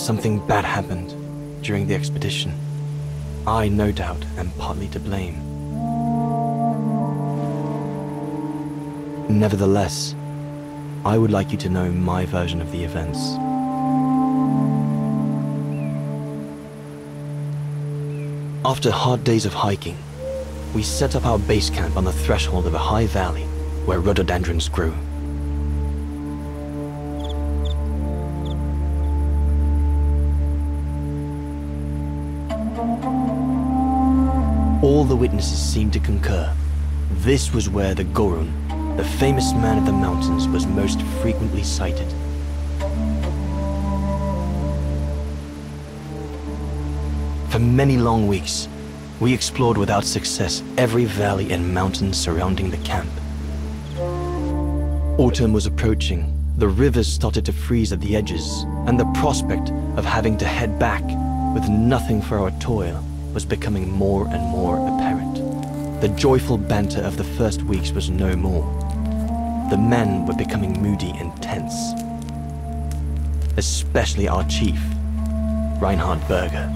something bad happened during the expedition. I, no doubt, am partly to blame. Nevertheless, I would like you to know my version of the events. After hard days of hiking, we set up our base camp on the threshold of a high valley where rhododendrons grew. All the witnesses seemed to concur. This was where the Gorun, the famous man of the mountains, was most frequently sighted. For many long weeks, we explored without success every valley and mountain surrounding the camp. Autumn was approaching, the rivers started to freeze at the edges, and the prospect of having to head back with nothing for our toil was becoming more and more apparent. The joyful banter of the first weeks was no more. The men were becoming moody and tense. Especially our chief, Reinhard Berger.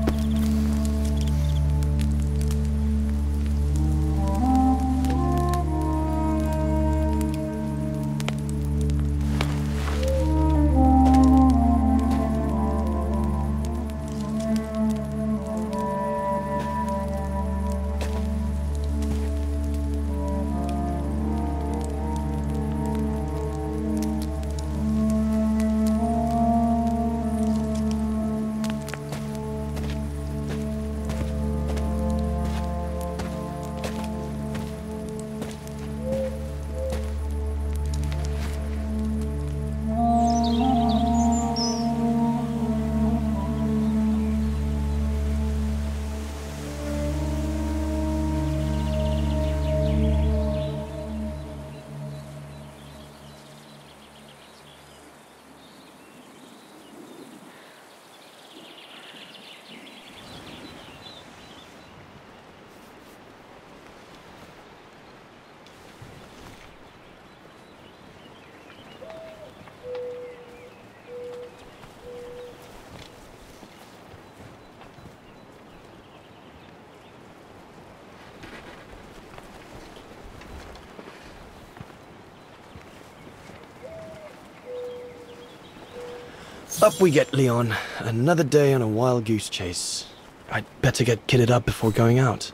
Up we get, Leon. Another day on a wild goose chase. I'd better get kitted up before going out.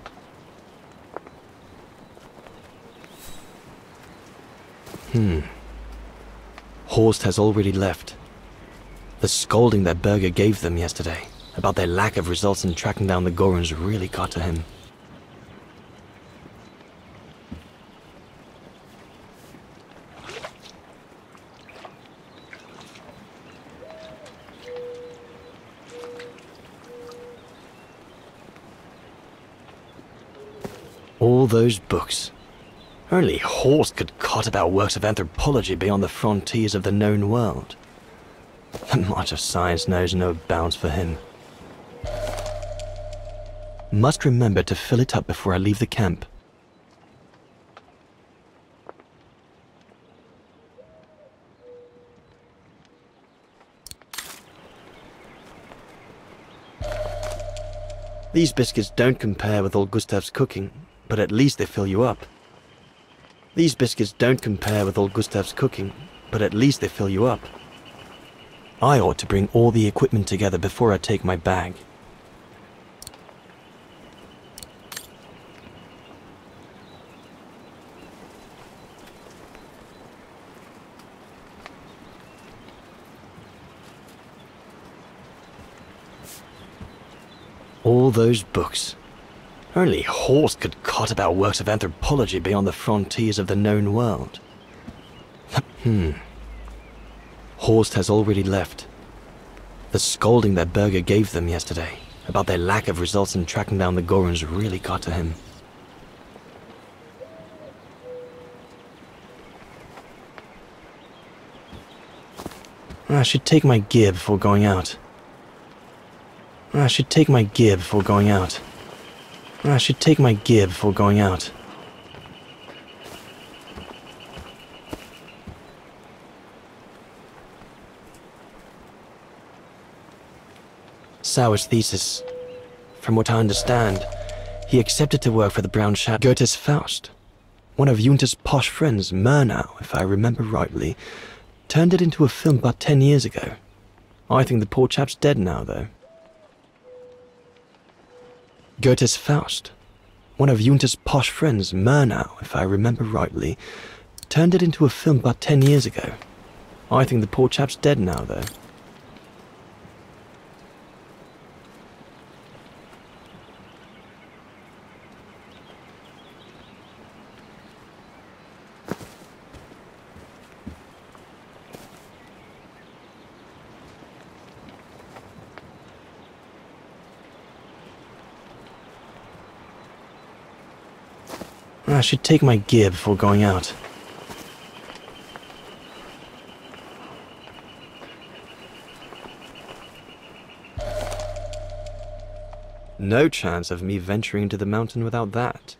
Horst has already left. The scolding that Berger gave them yesterday about their lack of results in tracking down the Goruns really got to him. All those books. Only Horst could cot about works of anthropology beyond the frontiers of the known world. The march of science knows no bounds for him. Must remember to fill it up before I leave the camp. These biscuits don't compare with old Gustav's cooking, but at least they fill you up. These biscuits don't compare with old Gustav's cooking, but at least they fill you up. I ought to bring all the equipment together before I take my bag. All those books. Only Horst could cot about works of anthropology beyond the frontiers of the known world. Horst has already left. The scolding that Berger gave them yesterday about their lack of results in tracking down the Goruns really got to him. I should take my gear before going out. I should take my gear before going out. I should take my gear before going out. Sauer's thesis. From what I understand, he accepted to work for the Brown Shadow. Goethe's Faust. One of Junter's posh friends, Murnau, if I remember rightly, turned it into a film about 10 years ago. I think the poor chap's dead now, though. Goethe's Faust. One of Junter's posh friends, Murnau, if I remember rightly, turned it into a film about 10 years ago. I think the poor chap's dead now, though. I should take my gear before going out. No chance of me venturing into the mountain without that.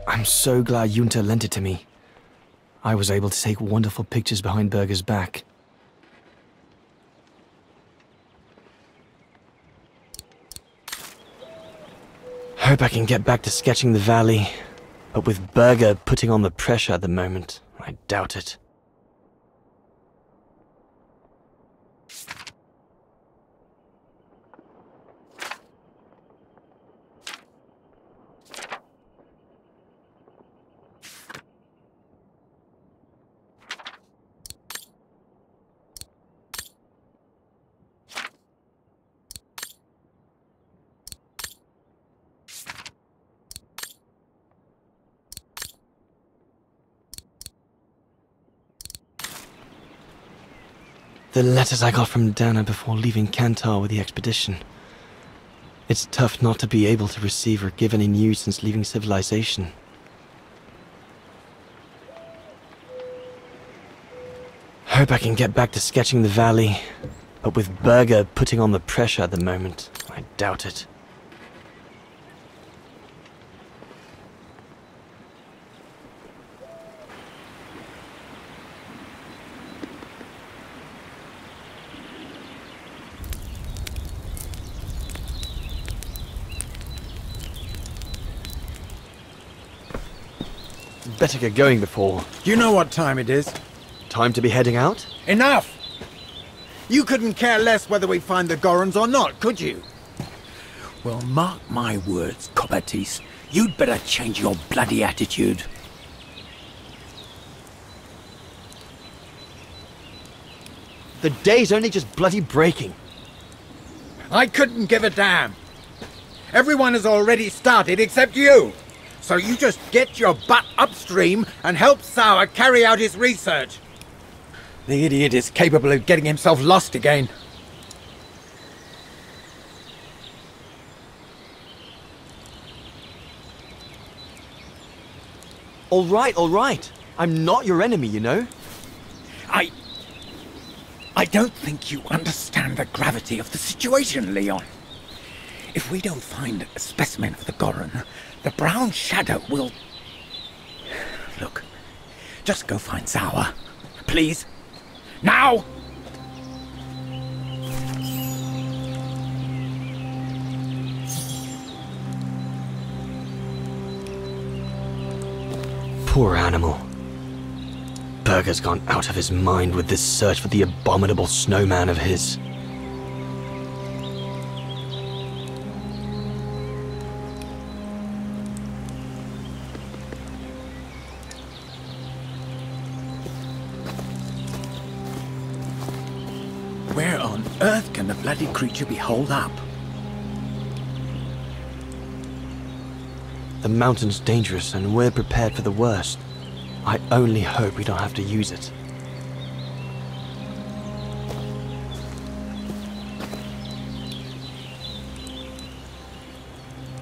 I'm so glad Junter lent it to me. I was able to take wonderful pictures behind Berger's back. Hope I can get back to sketching the valley, but with Berger putting on the pressure at the moment, I doubt it. The letters I got from Dana before leaving Kantar with the expedition. It's tough not to be able to receive or give any news since leaving civilization. Hope I can get back to sketching the valley, but with Berger putting on the pressure at the moment, I doubt it. Better get going before... You know what time it is? Time to be heading out? Enough! You couldn't care less whether we find the Gorons or not, could you? Well, mark my words, Coppertease. You'd better change your bloody attitude. The day's only just bloody breaking. I couldn't give a damn. Everyone has already started except you. So you just get your butt upstream and help Sauer carry out his research. The idiot is capable of getting himself lost again. All right. I'm not your enemy, you know. I don't think you understand the gravity of the situation, Leon. If we don't find a specimen of the Goron, the Brown Shadow will... Look, just go find Sauer. Please. Now! Poor animal. Berger's gone out of his mind with this search for the abominable snowman of his. Where on earth can the bloody creature be holed up? The mountain's dangerous and we're prepared for the worst. I only hope we don't have to use it.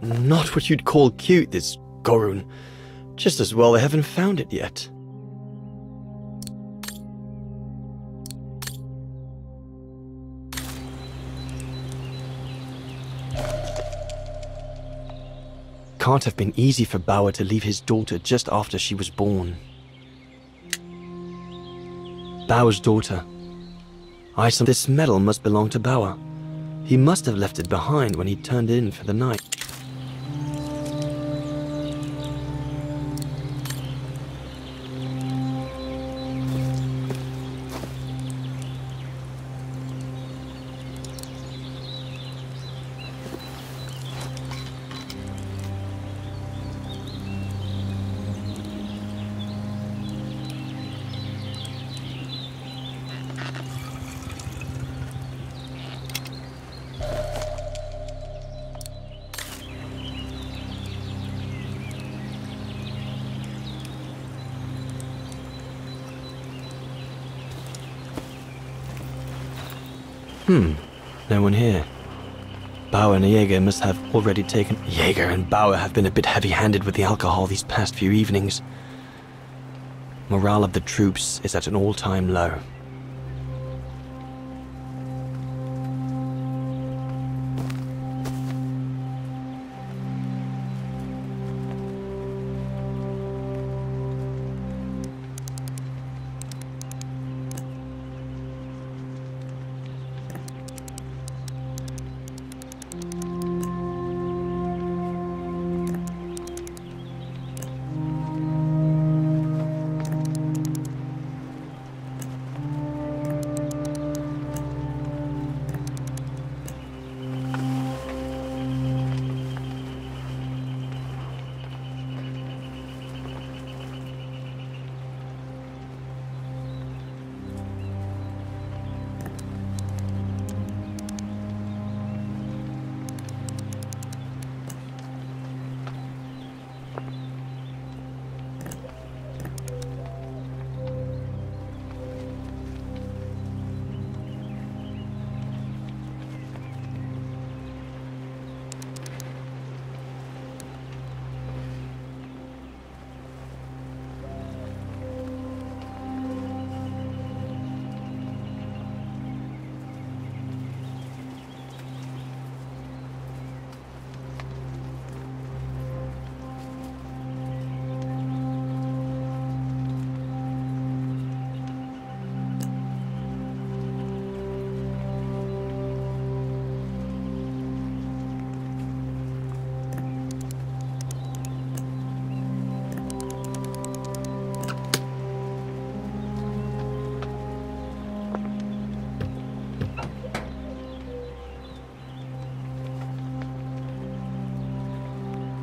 Not what you'd call cute, this Gorun. Just as well they haven't found it yet. can't have been easy for Bauer to leave his daughter just after she was born. Bauer's daughter. This medal must belong to Bauer. He must have left it behind when he turned in for the night. No one here. Bauer and Jaeger must have already taken... Jaeger and Bauer have been a bit heavy-handed with the alcohol these past few evenings. Morale of the troops is at an all-time low.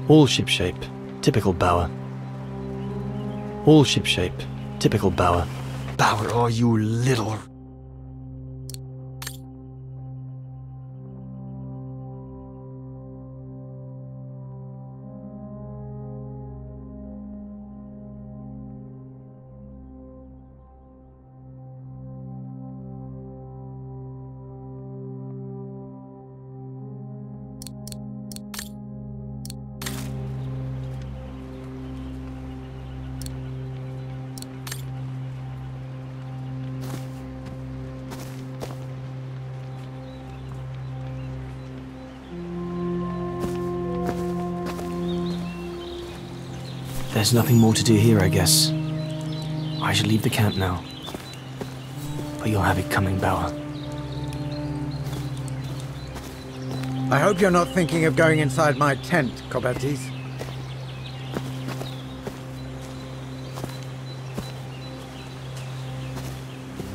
All shipshape, typical Bauer. All shipshape, typical Bauer. Bauer, oh you little... There's nothing more to do here, I guess. I should leave the camp now. But you'll have it coming, Bauer. I hope you're not thinking of going inside my tent, Kobatis.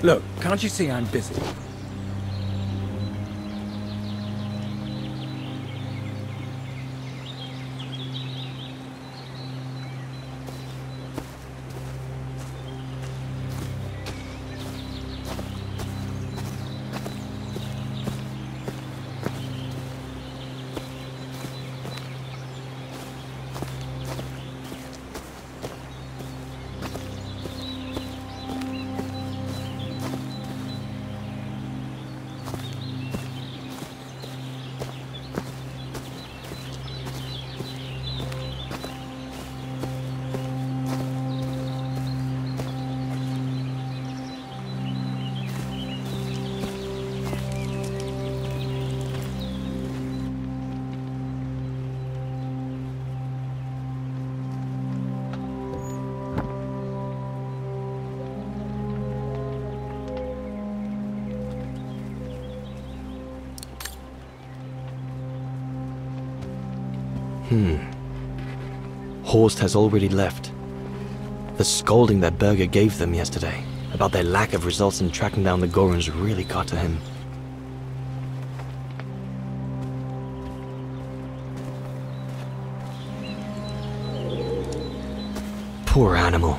Look, can't you see I'm busy? Horst has already left. The scolding that Berger gave them yesterday about their lack of results in tracking down the Gorons really got to him. Poor animal.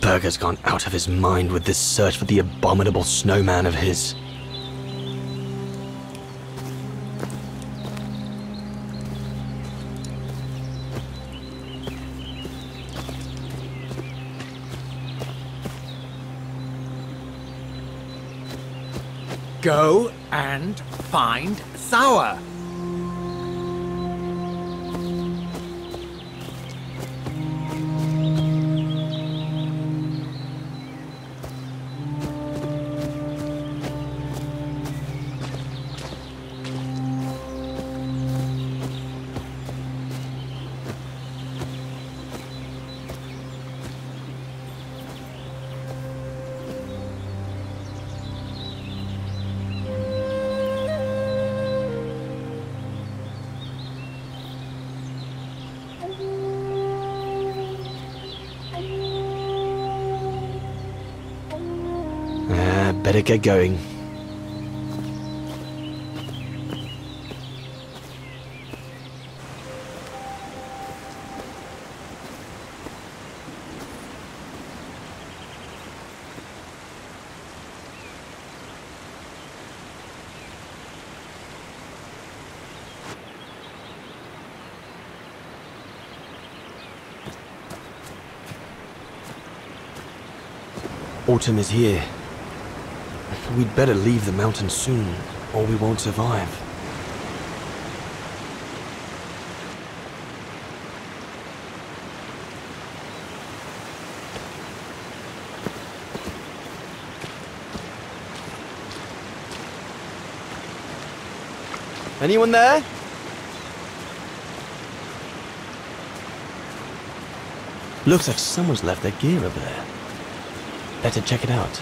Berger's gone out of his mind with this search for the abominable snowman of his. Go and find Sauer. Better get going. Autumn is here. We'd better leave the mountain soon, or we won't survive. Anyone there? Looks like someone's left their gear over there. Better check it out.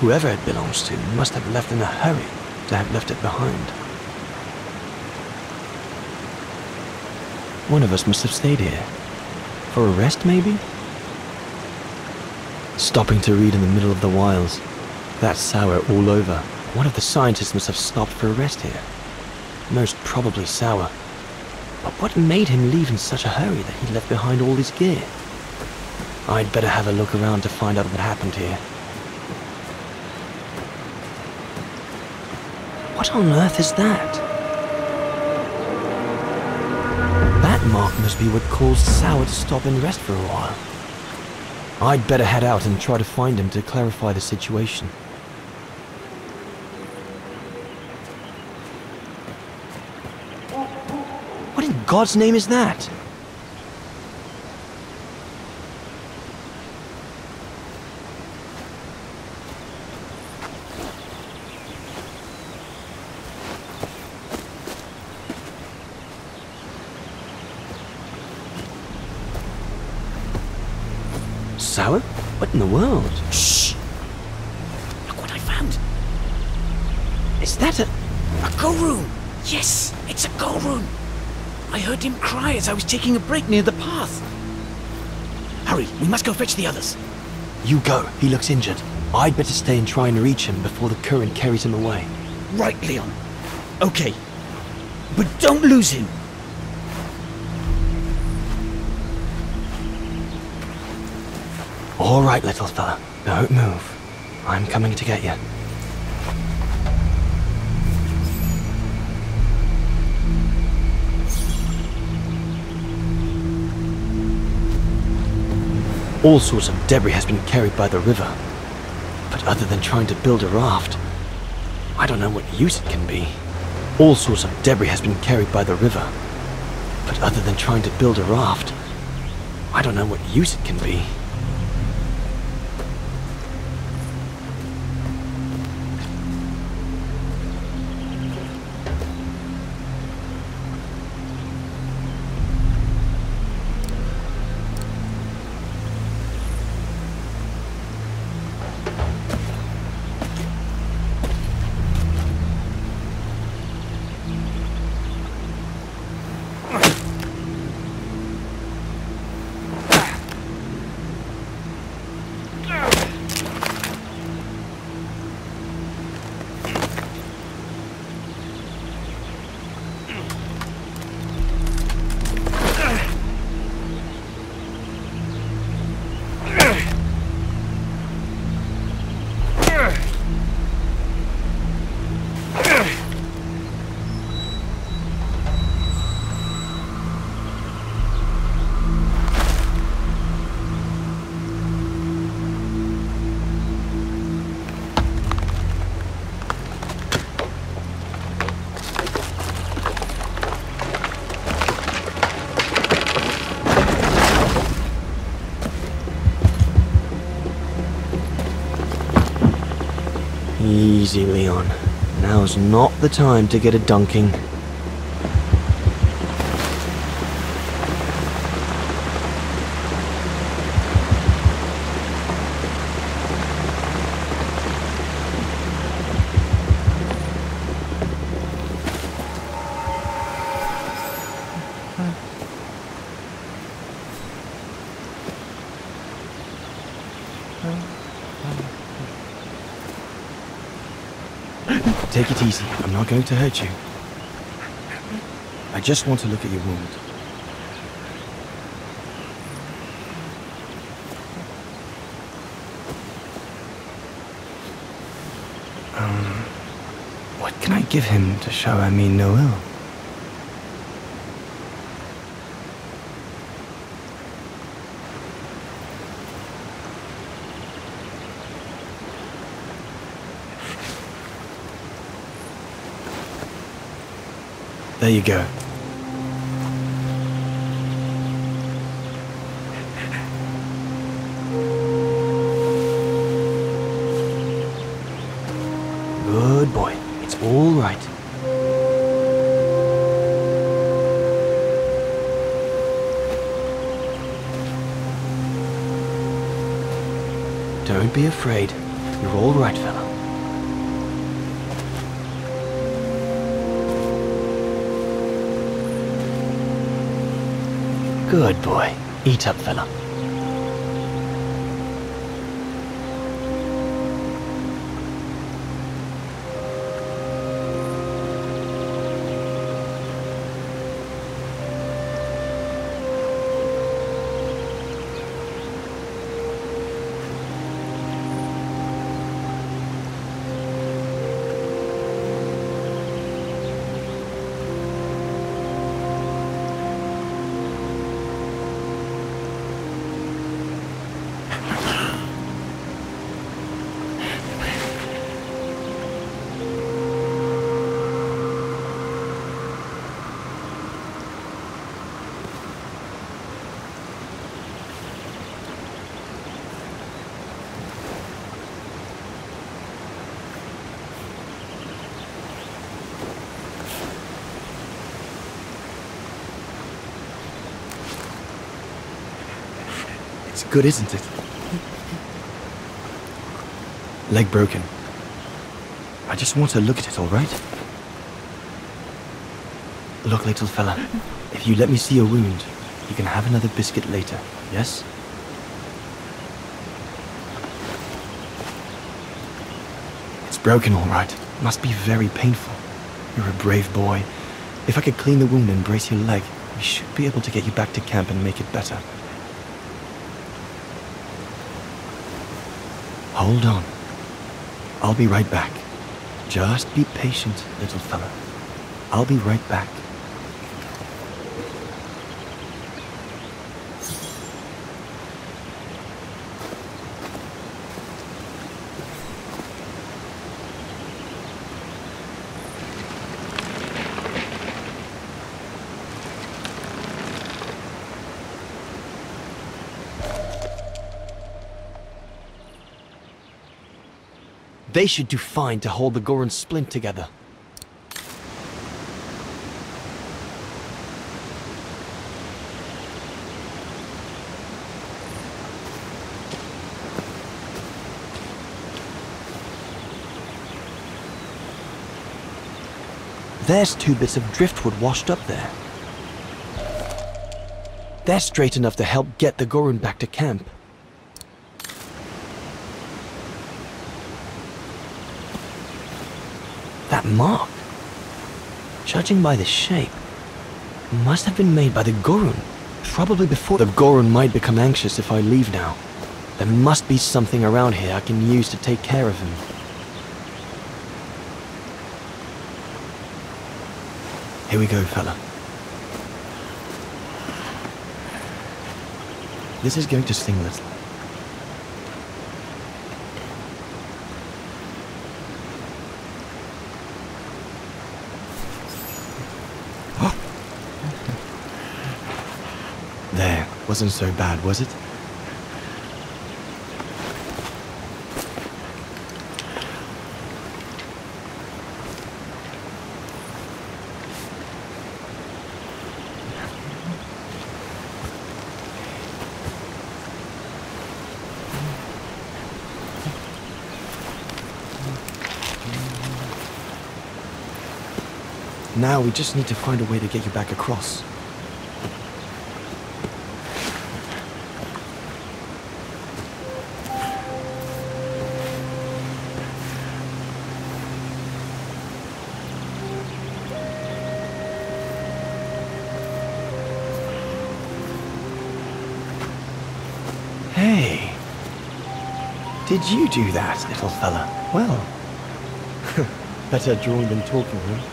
Whoever it belongs to must have left in a hurry to have left it behind. One of us must have stayed here. For a rest, maybe? Stopping to read in the middle of the wilds. That Sauer all over. One of the scientists must have stopped for a rest here. Most probably Sauer. But what made him leave in such a hurry that he left behind all his gear? I'd better have a look around to find out what happened here. What on earth is that? That mark must be what caused Sauer to stop and rest for a while. I'd better head out and try to find him to clarify the situation. What in God's name is that? Sauer? What in the world? Shh! Look what I found. Is that a Gorun! Yes, it's a Gorun! I heard him cry as I was taking a break near the path. Hurry, we must go fetch the others. You go. He looks injured. I'd better stay and try and reach him before the current carries him away. Right, Leon. Okay. But don't lose him. All right, little fella. Don't move. I'm coming to get you. All sorts of debris has been carried by the river. But other than trying to build a raft, I don't know what use it can be. All sorts of debris has been carried by the river. But other than trying to build a raft, I don't know what use it can be. Easy, Leon. Now's not the time to get a dunking. Take it easy. I'm not going to hurt you. I just want to look at your wound. What can I give him to show I mean no ill? There you go. Good boy. It's all right. Don't be afraid. You're all right, fella. Good boy. Eat up, fella. It's good, isn't it? Leg broken. I just want to look at it, all right? Look, little fella, if you let me see your wound, you can have another biscuit later, yes? It's broken, all right. Must be very painful. You're a brave boy. If I could clean the wound and brace your leg, we should be able to get you back to camp and make it better. Hold on. I'll be right back. Just be patient, little fella. I'll be right back. They should do fine to hold the Goran splint together. There's 2 bits of driftwood washed up there. They're straight enough to help get the Goran back to camp. That mark, judging by the shape, must have been made by the Goran, probably before. The Goran might become anxious if I leave now. There must be something around here I can use to take care of him. Here we go, fella. This is going to sting a little. There, wasn't so bad, was it? Now we just need to find a way to get you back across. Hey, did you do that, little fella? Well, better drawing than talking, huh?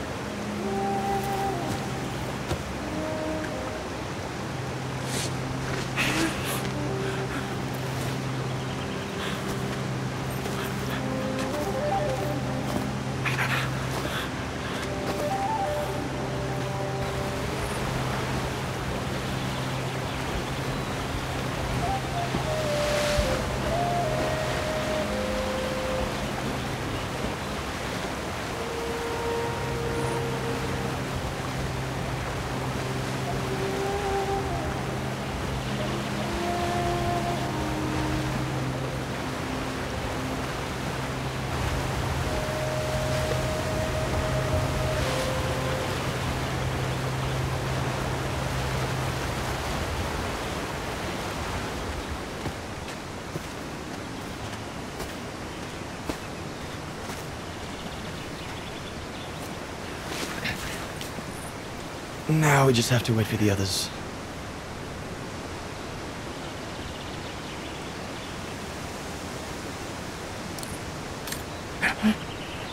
Now we just have to wait for the others.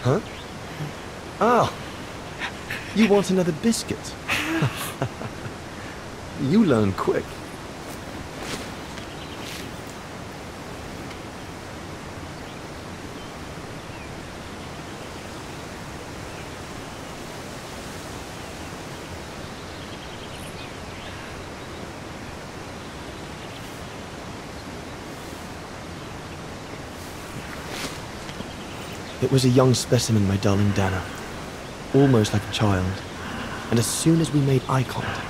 Huh? Oh, you want another biscuit? You learn quick. It was a young specimen, my darling Dana. Almost like a child. And as soon as we made eye contact,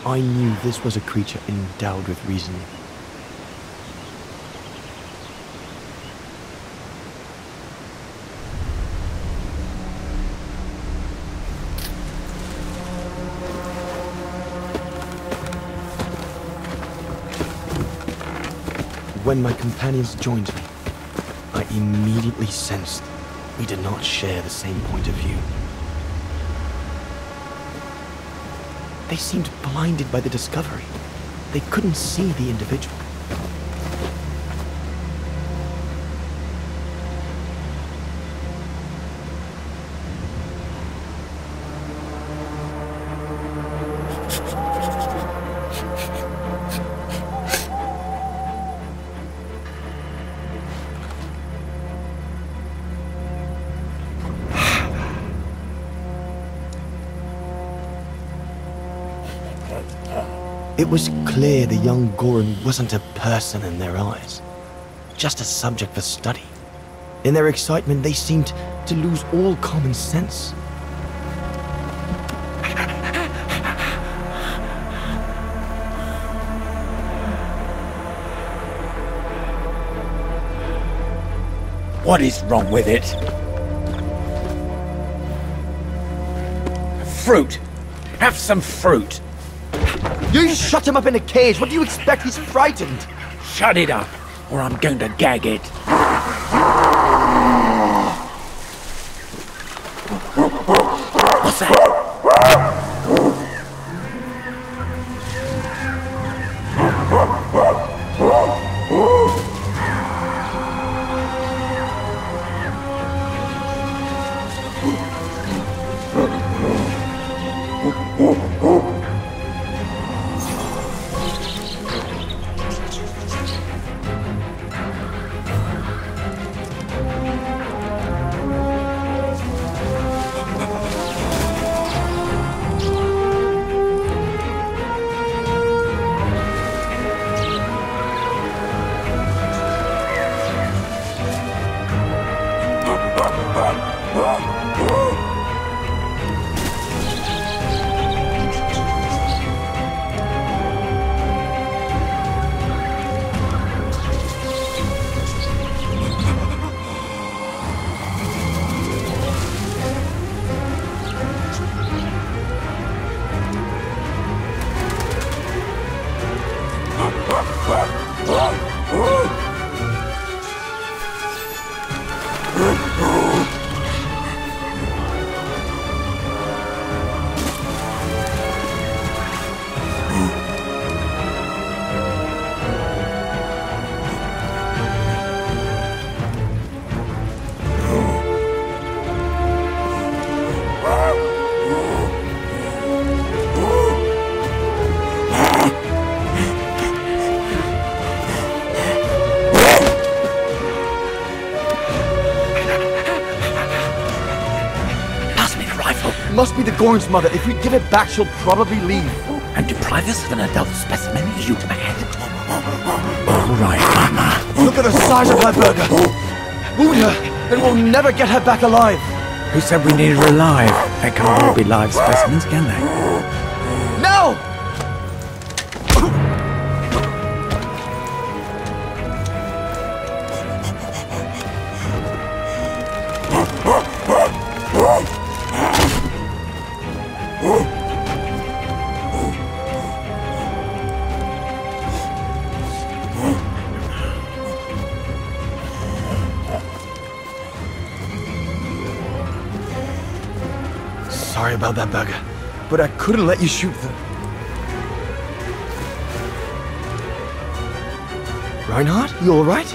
I knew this was a creature endowed with reason. When my companions joined me, I immediately sensed we did not share the same point of view. They seemed blinded by the discovery. They couldn't see the individual. It was clear the young Goran wasn't a person in their eyes, just a subject for study. In their excitement, they seemed to lose all common sense. What is wrong with it? Fruit! Have some fruit! You shut him up in a cage! What do you expect? He's frightened! Shut it up, or I'm going to gag it. What's that? Must be the Gorn's mother. If we give it back, she'll probably leave. And deprive us of an adult specimen? Are you mad? All right, Mama. Look at the size of her burger. Wound her, then we'll never get her back alive. Who said we needed her alive? They can't all be live specimens, can they? No! Sorry about that, Burger, but I couldn't let you shoot them. Reinhard, you all right?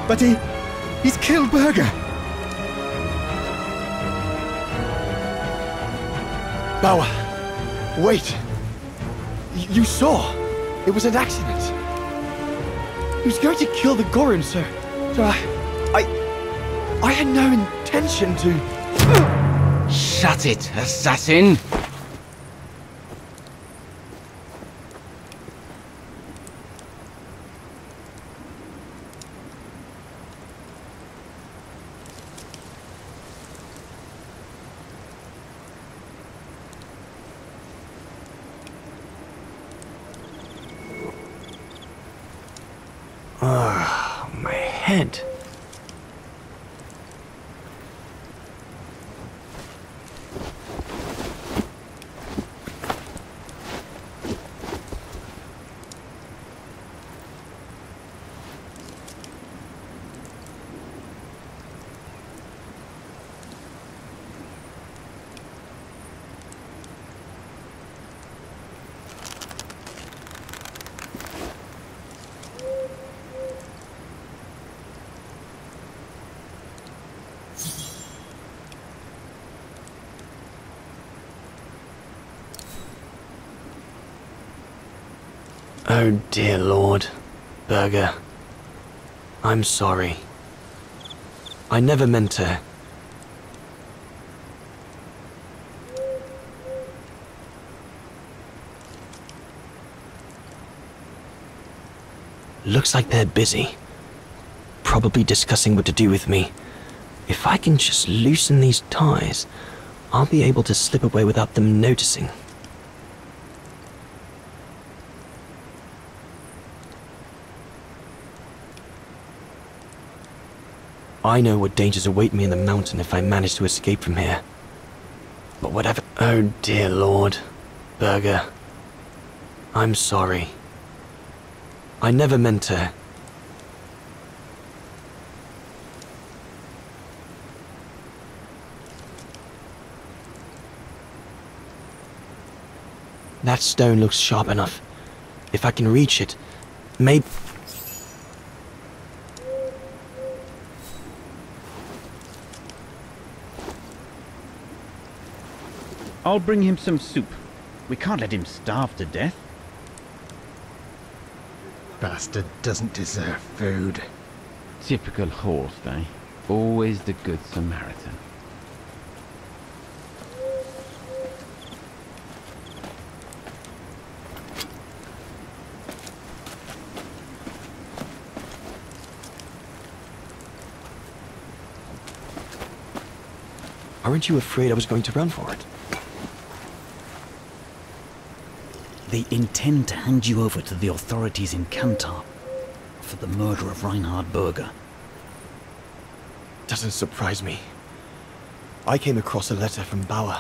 But he's killed Burger. Bauer, wait. You saw. It was an accident. He was going to kill the Gorin, sir. So I had no intention to... Shut it, assassin! My head. Oh dear Lord, Burger. I'm sorry. I never meant to... Looks like they're busy. Probably discussing what to do with me. If I can just loosen these ties, I'll be able to slip away without them noticing. I know what dangers await me in the mountain if I manage to escape from here. But whatever... Oh dear Lord, Burger. I'm sorry. I never meant to... That stone looks sharp enough. If I can reach it, maybe... I'll bring him some soup. We can't let him starve to death. Bastard doesn't deserve food. Typical horse, eh? Always the good Samaritan. Aren't you afraid I was going to run for it? They intend to hand you over to the authorities in Kantar for the murder of Reinhard Burger. Doesn't surprise me. I came across a letter from Bauer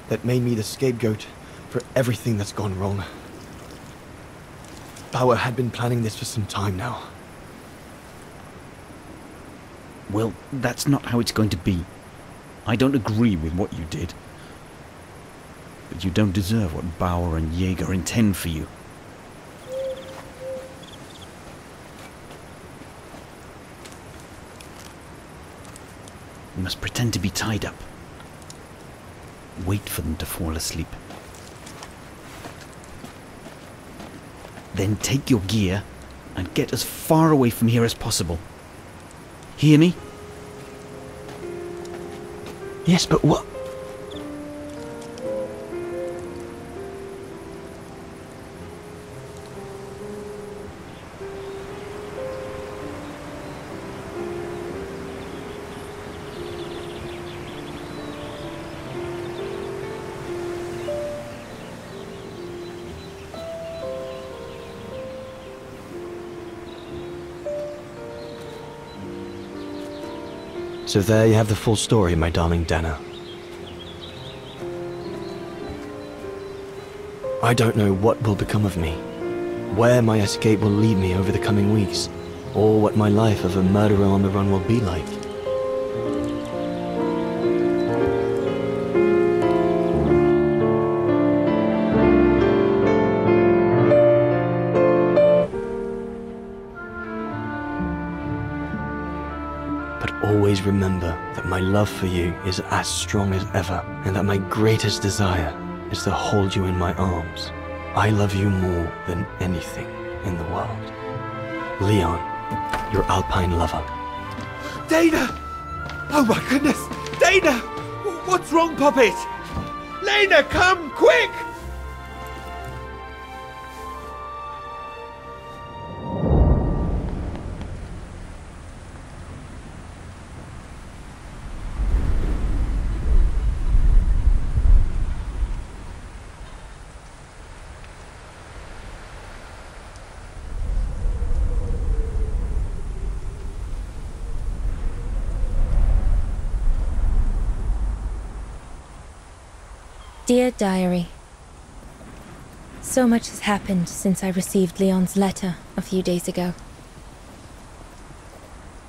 that made me the scapegoat for everything that's gone wrong. Bauer had been planning this for some time now. Well, that's not how it's going to be. I don't agree with what you did. But you don't deserve what Bauer and Jaeger intend for you. You must pretend to be tied up. Wait for them to fall asleep. Then take your gear and get as far away from here as possible. Hear me? Yes, but what? So there you have the full story, my darling Dana. I don't know what will become of me, where my escape will lead me over the coming weeks, or what my life of a murderer on the run will be like. Always remember that my love for you is as strong as ever, and that my greatest desire is to hold you in my arms. I love you more than anything in the world. Leon, your Alpine lover. Dana! Oh my goodness! Dana! What's wrong, Puppet? Lena, come, quick! Dear Diary, so much has happened since I received Leon's letter a few days ago.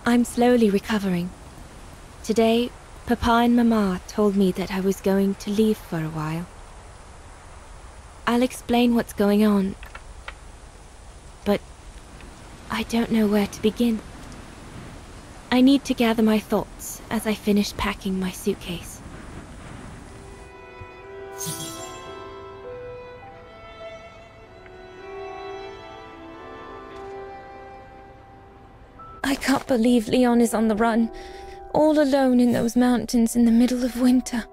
I'm slowly recovering. Today, Papa and Mama told me that I was going to leave for a while. I'll explain what's going on, but I don't know where to begin. I need to gather my thoughts as I finish packing my suitcase. I can't believe Leon is on the run, all alone in those mountains in the middle of winter.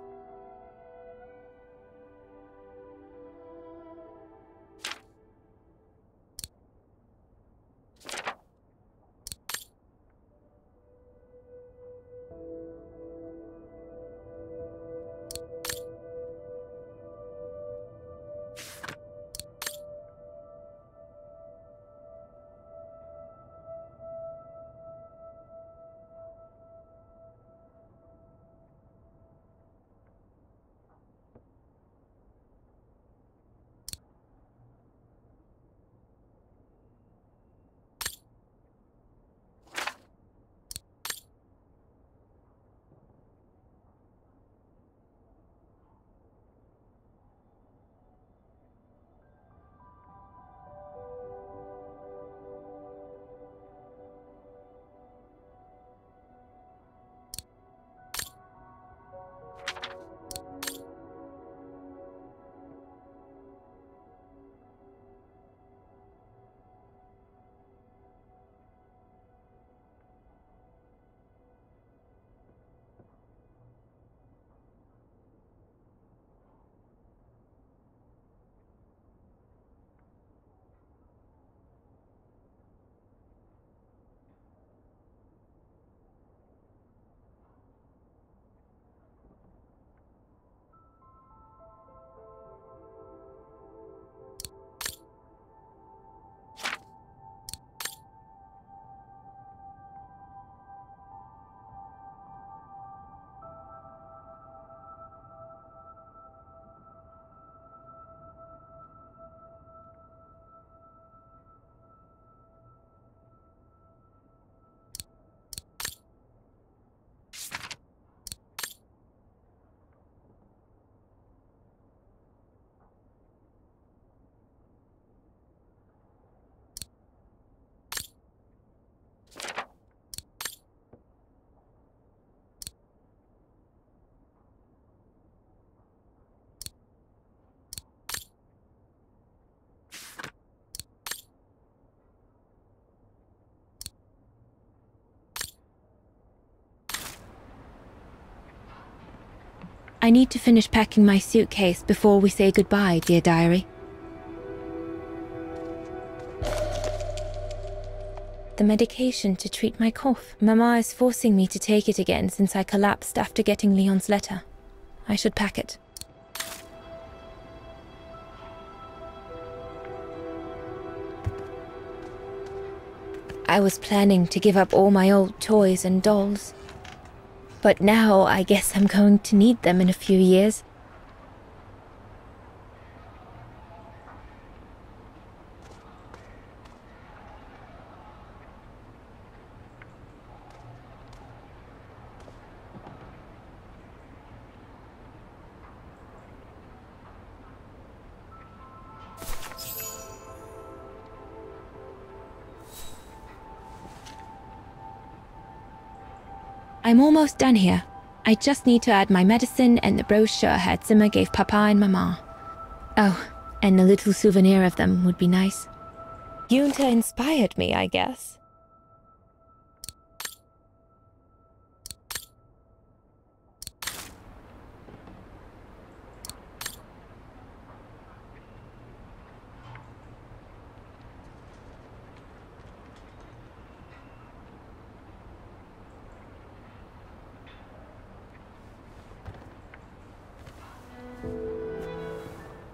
I need to finish packing my suitcase before we say goodbye, dear diary. The medication to treat my cough. Mama is forcing me to take it again since I collapsed after getting Leon's letter. I should pack it. I was planning to give up all my old toys and dolls. But now I guess I'm going to need them in a few years. I'm almost done here. I just need to add my medicine and the brochure Herr Zimmer gave Papa and Mama. Oh, and a little souvenir of them would be nice. Junta inspired me, I guess.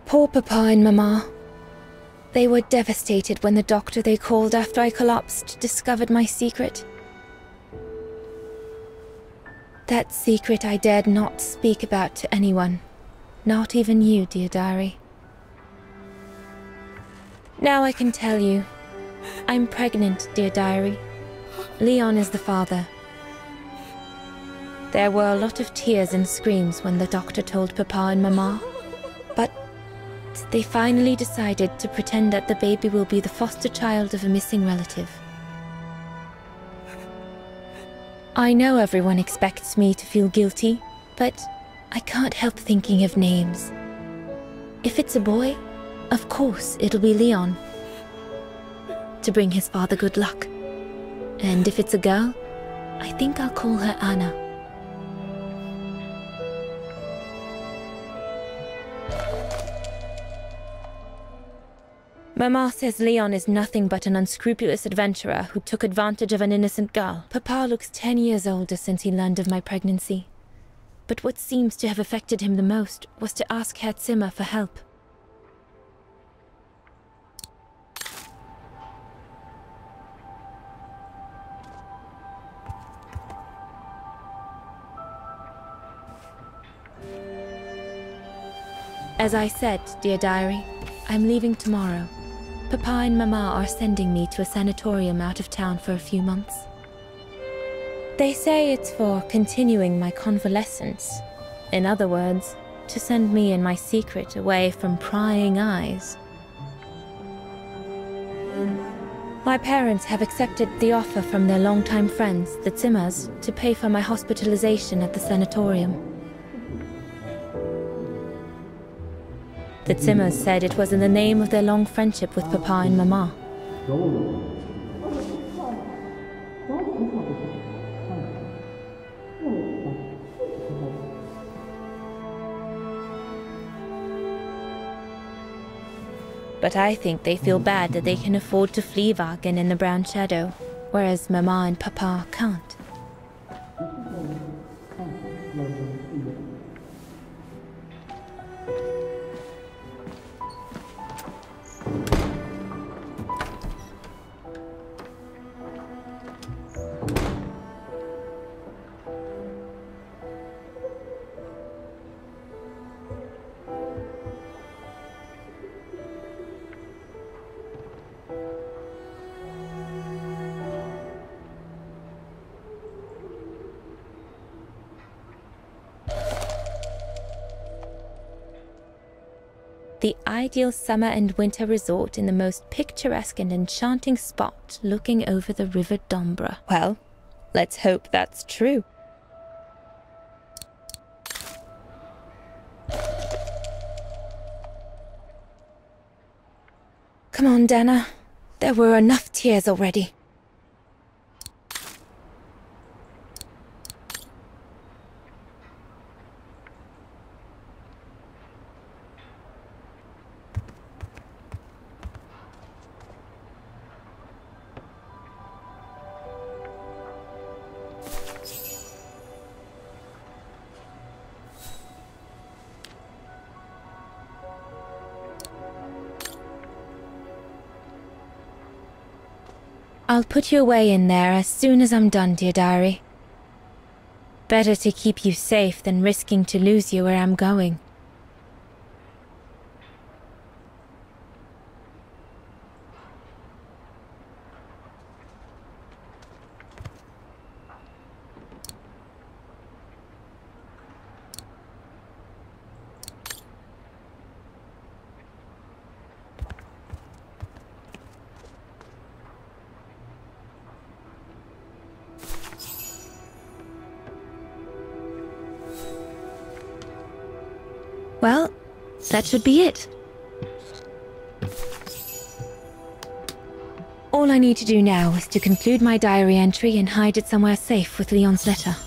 Poor Papa and Mama. They were devastated when the doctor they called after I collapsed discovered my secret. That secret I dared not speak about to anyone. Not even you, dear diary. Now I can tell you. I'm pregnant, dear diary. Leon is the father. There were a lot of tears and screams when the doctor told Papa and Mama. But they finally decided to pretend that the baby will be the foster child of a missing relative. I know everyone expects me to feel guilty, but I can't help thinking of names. If it's a boy, of course it'll be Leon, to bring his father good luck. And if it's a girl, I think I'll call her Anna. Mama says Leon is nothing but an unscrupulous adventurer who took advantage of an innocent girl. Papa looks 10 years older since he learned of my pregnancy. But what seems to have affected him the most was to ask Herr Zimmer for help. As I said, dear diary, I'm leaving tomorrow. Papa and Mama are sending me to a sanatorium out of town for a few months. They say it's for continuing my convalescence. In other words, to send me and my secret away from prying eyes. My parents have accepted the offer from their longtime friends, the Zimmers, to pay for my hospitalization at the sanatorium. The Zimmers said it was in the name of their long friendship with Papa and Mama. But I think they feel bad that they can afford to flee Vaghen in the Brown Shadow, whereas Mama and Papa can't. The ideal summer and winter resort in the most picturesque and enchanting spot looking over the river Dombra. Well, let's hope that's true. Come on, Dana. There were enough tears already. I'll put you away in there as soon as I'm done, dear diary. Better to keep you safe than risking to lose you where I'm going. Well, that should be it. All I need to do now is to conclude my diary entry and hide it somewhere safe with Leon's letter.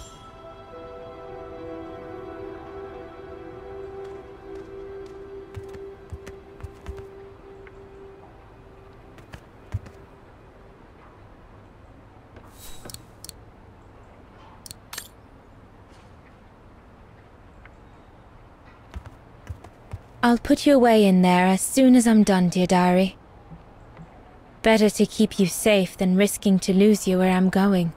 I'll put you away in there as soon as I'm done, dear diary. Better to keep you safe than risking to lose you where I'm going.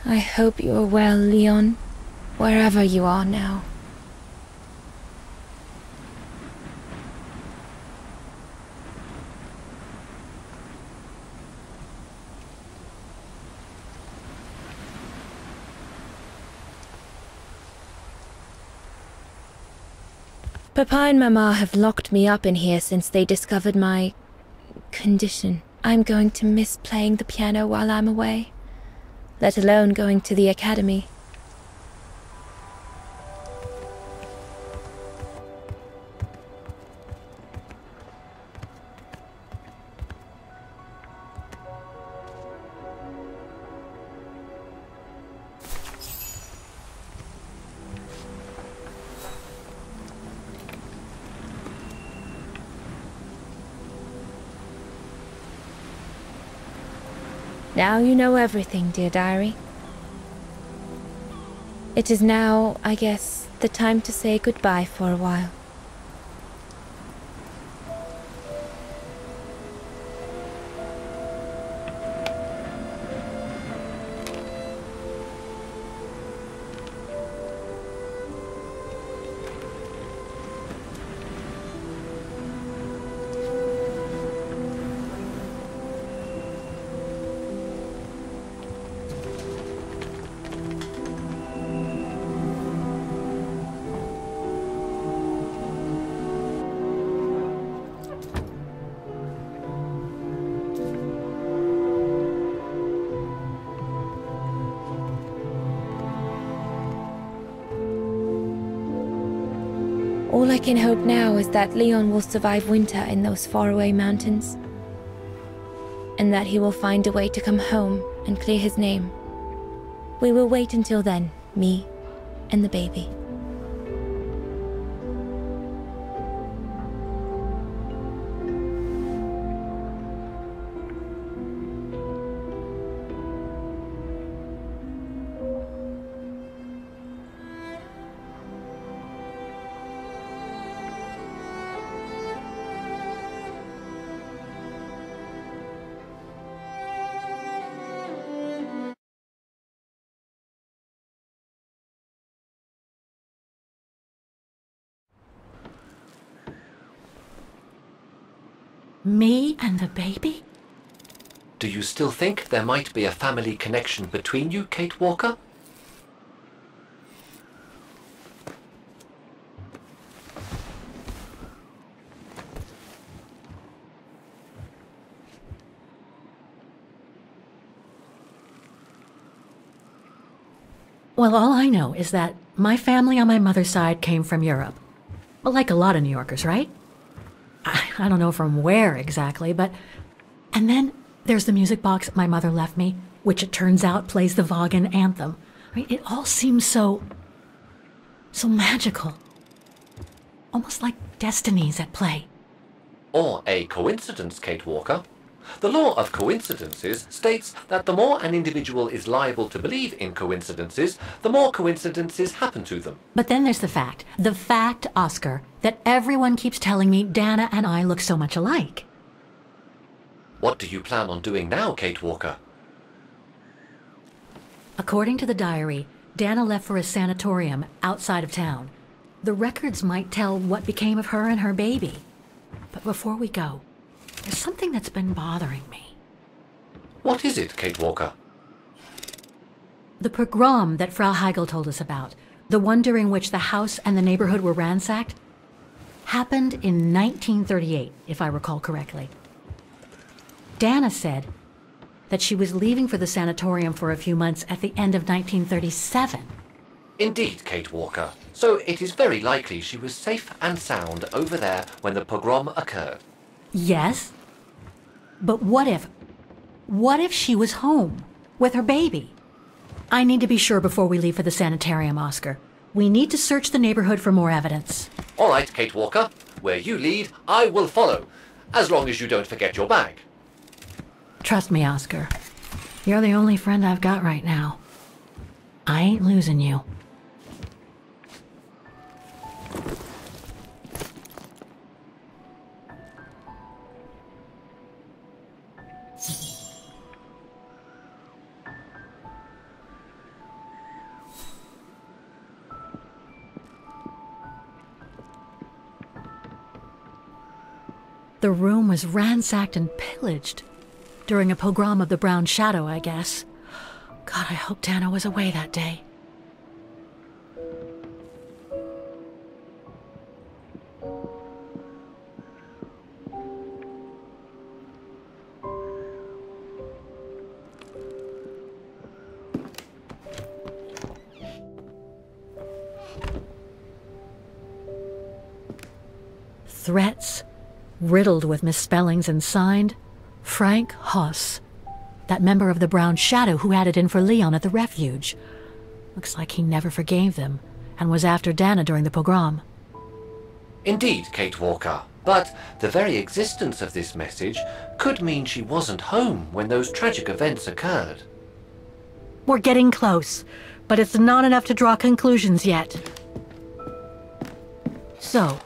I hope you are well, Leon, wherever you are now. Papa and Mama have locked me up in here since they discovered my condition. I'm going to miss playing the piano while I'm away, let alone going to the academy. Now you know everything, dear diary. It is now, I guess, the time to say goodbye for a while. All I can hope now is that Leon will survive winter in those faraway mountains, and that he will find a way to come home and clear his name. We will wait until then, me and the baby. Me and the baby? Do you still think there might be a family connection between you, Kate Walker? Well, all I know is that my family on my mother's side came from Europe. Well, like a lot of New Yorkers, right? I don't know from where exactly, but... And then there's the music box my mother left me which it turns out plays the Vaghen anthem. I mean, it all seems so magical. Almost like destinies at play. Or a coincidence, Kate Walker. The law of coincidences states that the more an individual is liable to believe in coincidences, the more coincidences happen to them. But then there's the fact, Oscar, that everyone keeps telling me Dana and I look so much alike. What do you plan on doing now, Kate Walker? According to the diary, Dana left for a sanatorium outside of town. The records might tell what became of her and her baby. But before we go, there's something that's been bothering me. What is it, Kate Walker? The pogrom that Frau Heigl told us about, the one during which the house and the neighborhood were ransacked, happened in 1938, if I recall correctly. Dana said that she was leaving for the sanatorium for a few months at the end of 1937. Indeed, Kate Walker. So it is very likely she was safe and sound over there when the pogrom occurred. Yes. But what if she was home with her baby? I need to be sure before we leave for the sanitarium, Oscar. We need to search the neighborhood for more evidence. All right, Kate Walker. Where you lead, I will follow. As long as you don't forget your bag. Trust me, Oscar. You're the only friend I've got right now. I ain't losing you. The room was ransacked and pillaged. During a pogrom of the Brown Shadow, I guess. God, I hope Dana was away that day. Threats, riddled with misspellings and signed, Frank Hoss, that member of the Brown Shadow who had it in for Leon at the refuge. Looks like he never forgave them and was after Dana during the pogrom. Indeed, Kate Walker. But the very existence of this message could mean she wasn't home when those tragic events occurred. We're getting close, but it's not enough to draw conclusions yet. So,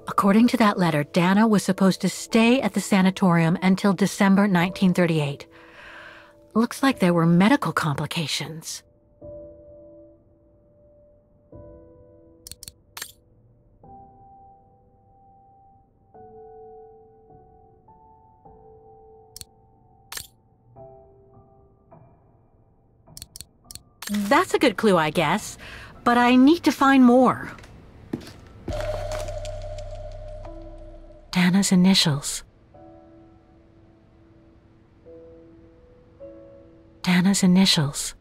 according to that letter, Dana was supposed to stay at the sanatorium until December 1938. Looks like there were medical complications. That's a good clue, I guess, but I need to find more. Dana's initials. Dana's initials.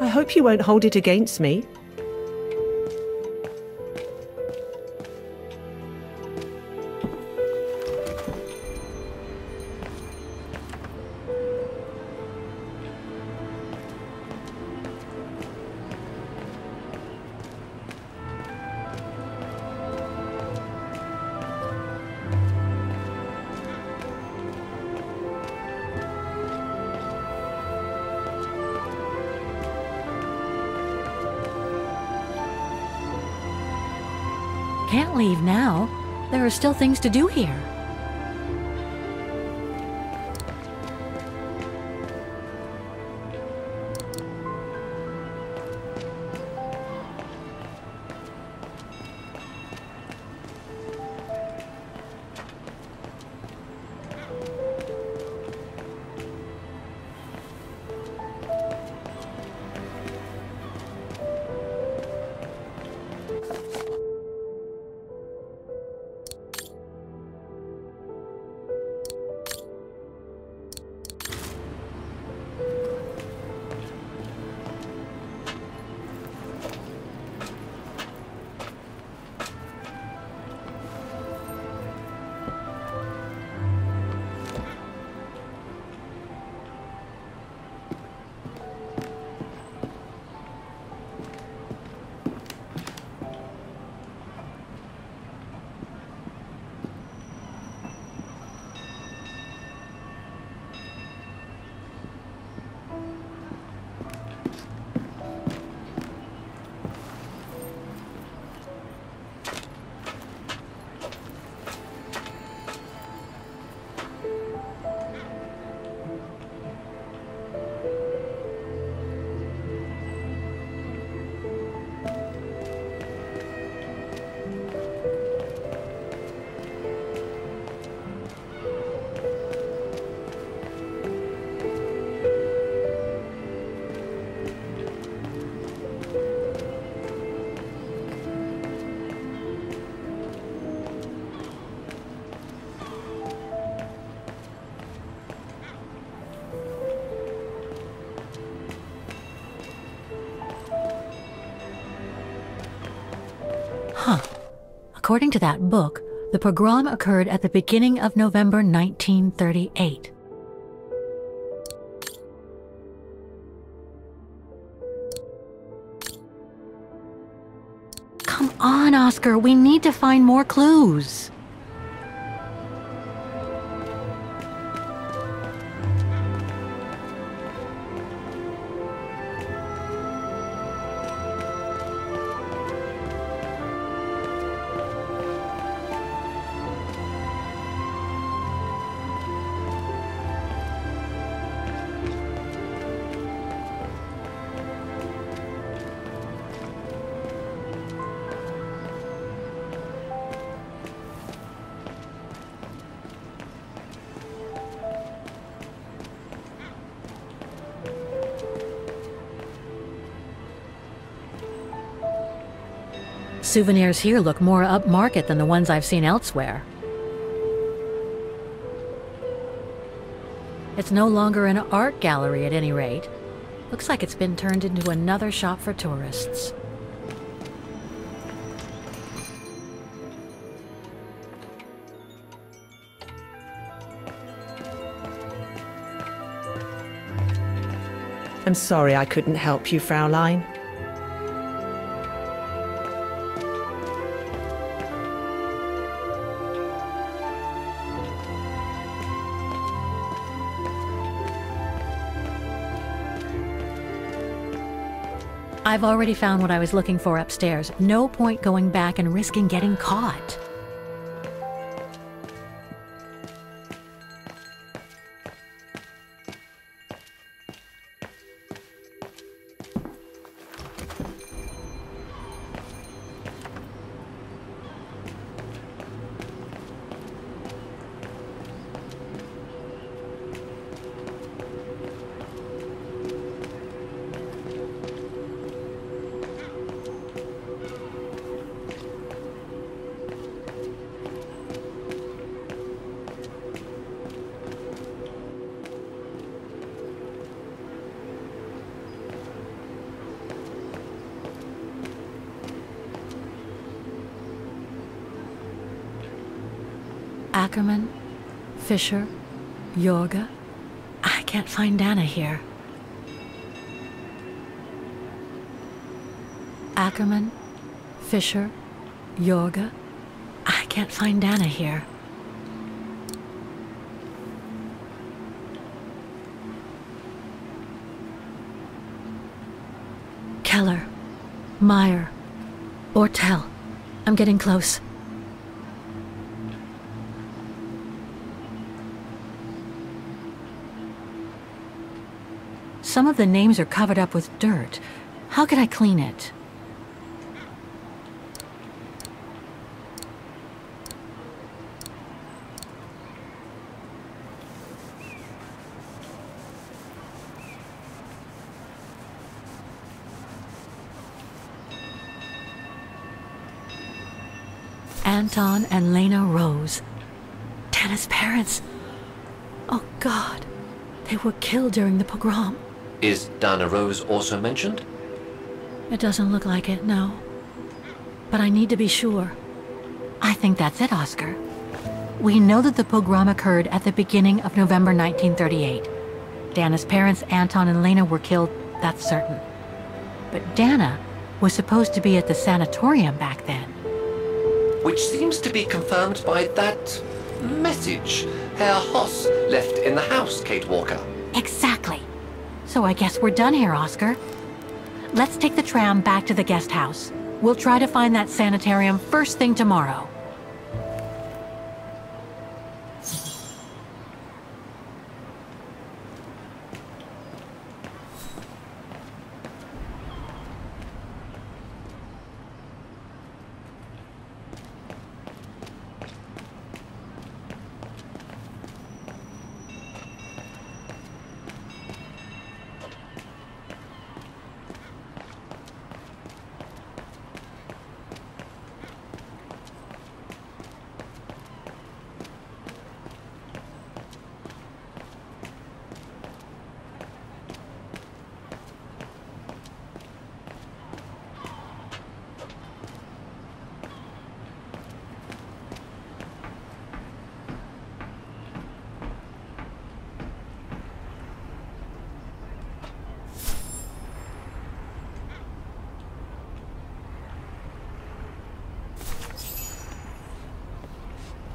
I hope you won't hold it against me. can't leave now. There are still things to do here. According to that book, the pogrom occurred at the beginning of November 1938. Come on, Oscar, we need to find more clues. Souvenirs here look more upmarket than the ones I've seen elsewhere. It's no longer an art gallery at any rate. Looks like it's been turned into another shop for tourists. I'm sorry I couldn't help you, Fraulein. I've already found what I was looking for upstairs. No point going back and risking getting caught. Ackerman, Fisher, Jorge. I can't find Dana here. Ackerman, Fisher, Jorge. I can't find Dana here. Keller, Meyer, Ortel. I'm getting close. Some of the names are covered up with dirt. How could I clean it? Anton and Dana Roze. Dana's parents. Oh God, they were killed during the pogrom. Is Dana Roze also mentioned? It doesn't look like it, no. But I need to be sure. I think that's it, Oscar. We know that the pogrom occurred at the beginning of November 1938. Dana's parents, Anton and Dana, were killed, that's certain. But Dana was supposed to be at the sanatorium back then. Which seems to be confirmed by that message Herr Hoss left in the house, Kate Walker. Exactly. So I guess we're done here, Oscar. Let's take the tram back to the guest house. We'll try to find that sanitarium first thing tomorrow.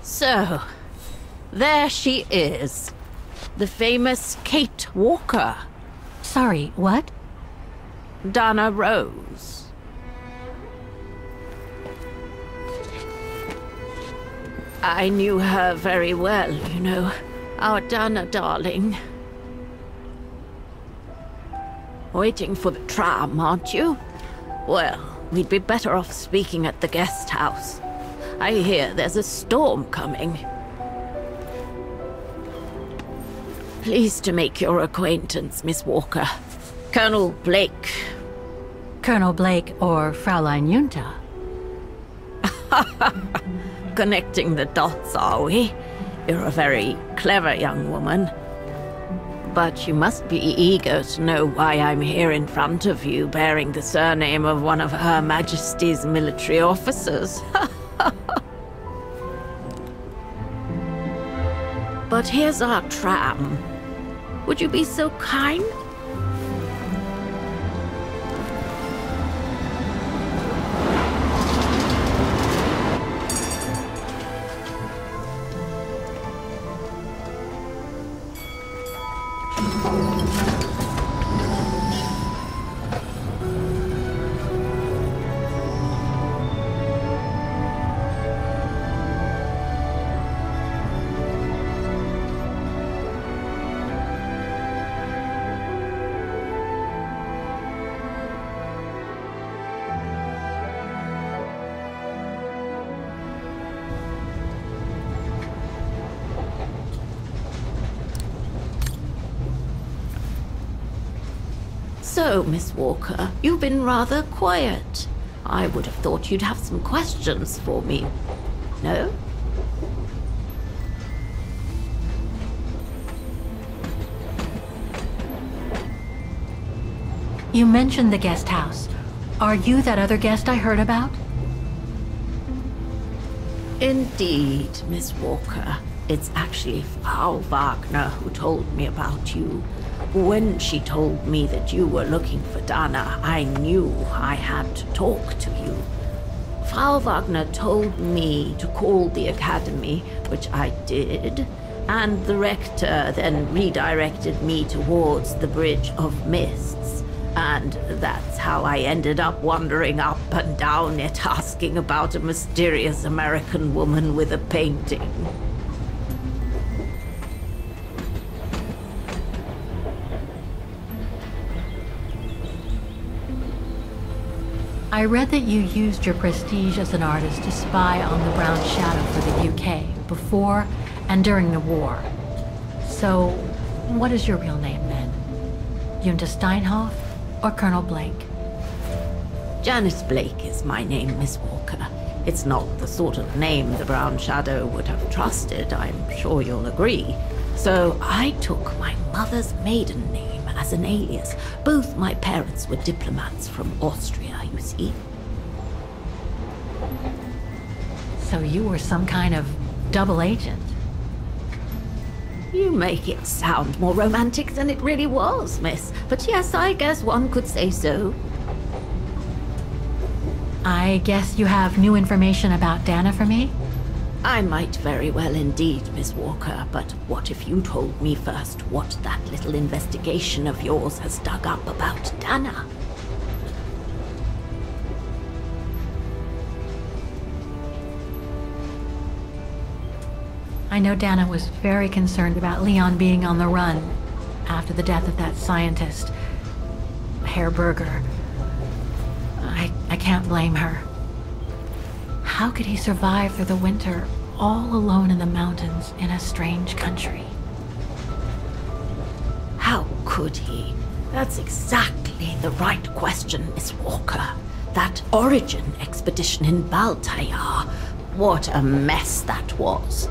So, there she is. The famous Kate Walker. Sorry, what? Dana Roze. I knew her very well, you know. Our Dana darling. Waiting for the tram, aren't you? Well, we'd be better off speaking at the guest house. I hear there's a storm coming. Pleased to make your acquaintance, Miss Walker. Colonel Blake. Colonel Blake or Fraulein Junta? Connecting the dots, are we? You're a very clever young woman. But you must be eager to know why I'm here in front of you, bearing the surname of one of Her Majesty's military officers. But here's our tram. Would you be so kind? So, Miss Walker, you've been rather quiet. I would have thought you'd have some questions for me. No? You mentioned the guest house. Are you that other guest I heard about? Indeed, Miss Walker. It's actually Frau Wagner who told me about you. When she told me that you were looking for Dana, I knew I had to talk to you. Frau Wagner told me to call the academy, which I did, and the rector then redirected me towards the Bridge of Mists, And that's how I ended up wandering up and down it, asking about a mysterious American woman with a painting. I read that you used your prestige as an artist to spy on the Brown Shadow for the UK before and during the war. So, what is your real name then? Junta Steinhoff or Colonel Blake? Janice Blake is my name, Miss Walker. It's not the sort of name the Brown Shadow would have trusted, I'm sure you'll agree. So I took my mother's maiden name as an alias. Both my parents were diplomats from Austria, you see. So you were some kind of double agent? You make it sound more romantic than it really was, miss. But yes, I guess one could say so. I guess you have new information about Dana for me? I might very well indeed, Miss Walker, but what if you told me first what that little investigation of yours has dug up about Dana? I know Dana was very concerned about Leon being on the run after the death of that scientist, Herr Berger. I can't blame her. How could he survive through the winter, all alone in the mountains in a strange country? How could he? That's exactly the right question, Miss Walker. That origin expedition in Baltayar, what a mess that was.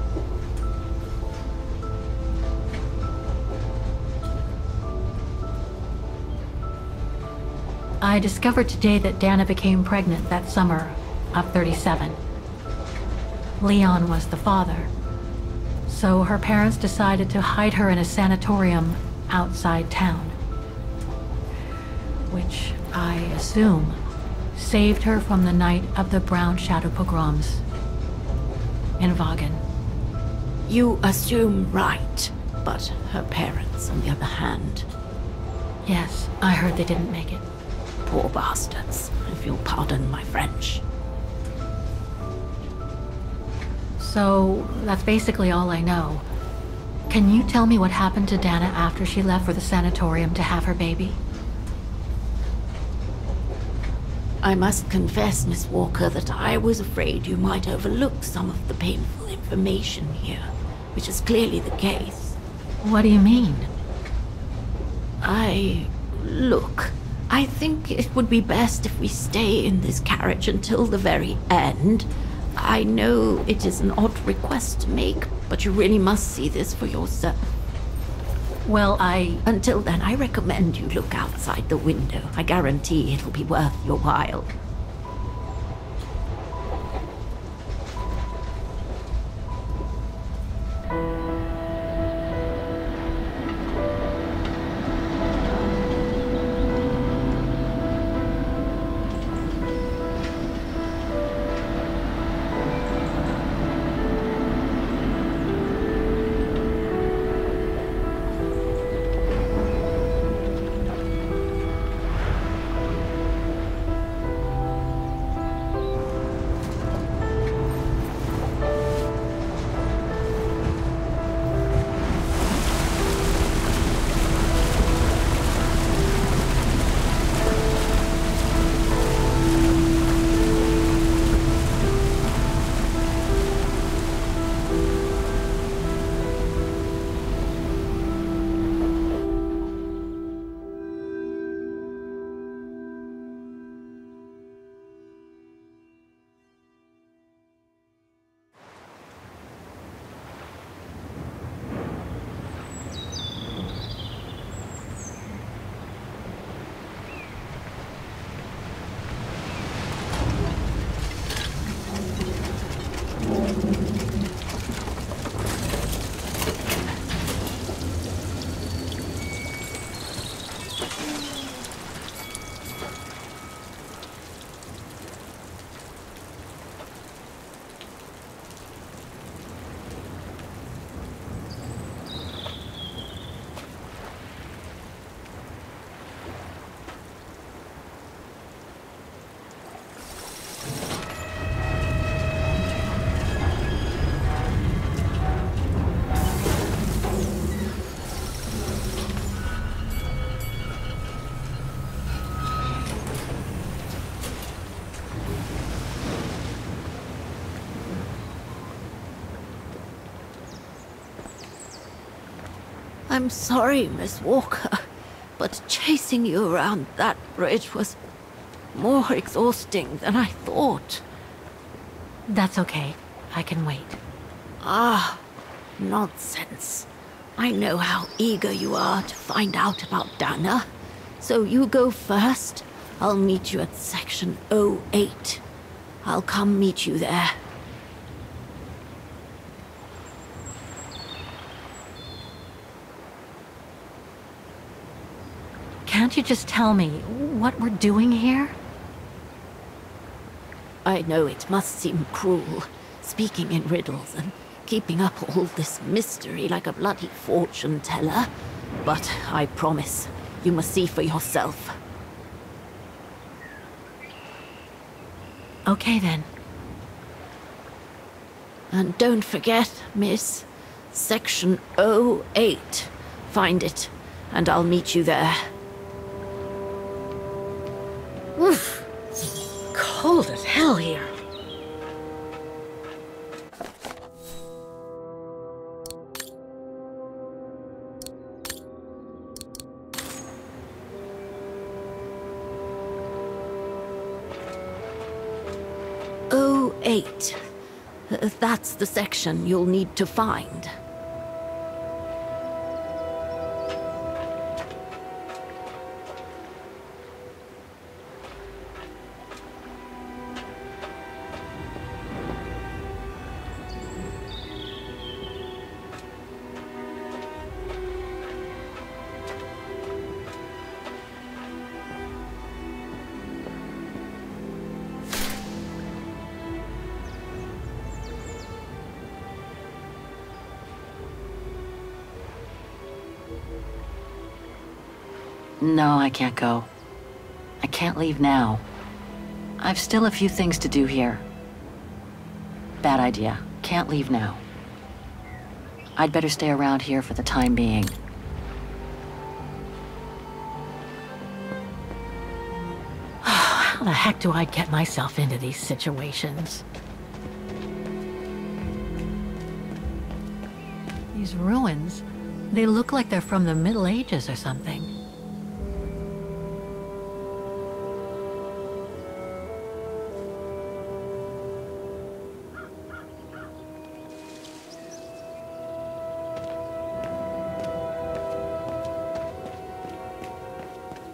I discovered today that Dana became pregnant that summer of 37. Leon was the father. So her parents decided to hide her in a sanatorium outside town. Which, I assume, saved her from the night of the Brown Shadow pogroms in Vaghen. You assume right, but her parents, on the other hand... Yes, I heard they didn't make it. Poor bastards, if you'll pardon my French. So, that's basically all I know. Can you tell me what happened to Dana after she left for the sanatorium to have her baby? I must confess, Miss Walker, that I was afraid you might overlook some of the painful information here, which is clearly the case. What do you mean? Look, I think it would be best if we stay in this carriage until the very end. I know it is an odd request to make, but you really must see this for yourself. Well, Until then, I recommend you look outside the window. I guarantee it'll be worth your while. I'm sorry, Miss Walker, but chasing you around that bridge was more exhausting than I thought. That's okay. I can wait. Ah, nonsense. I know how eager you are to find out about Dana. So you go first. I'll meet you at section 08. I'll come meet you there. Can't you just tell me what we're doing here? I know it must seem cruel, speaking in riddles and keeping up all this mystery like a bloody fortune teller, but I promise, you must see for yourself. Okay then. And don't forget, miss, section 08. Find it, and I'll meet you there. Oof. Cold as hell here. Oh, 08. That's the section you'll need to find. No, I can't go. I can't leave now. I've still a few things to do here. Bad idea. Can't leave now. I'd better stay around here for the time being. How the heck do I get myself into these situations? These ruins, they look like they're from the Middle Ages or something.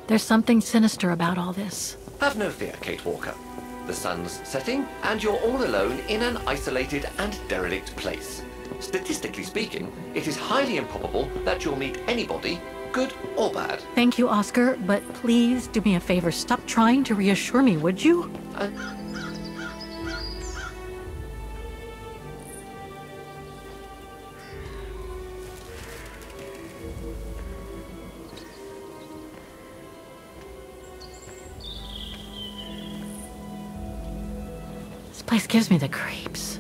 There's something sinister about all this. Have no fear, Kate Walker. The sun's setting, and you're all alone in an isolated and derelict place. Statistically speaking, it is highly improbable that you'll meet anybody, good or bad. Thank you, Oscar, but please do me a favor. Stop trying to reassure me, would you? This place gives me the creeps.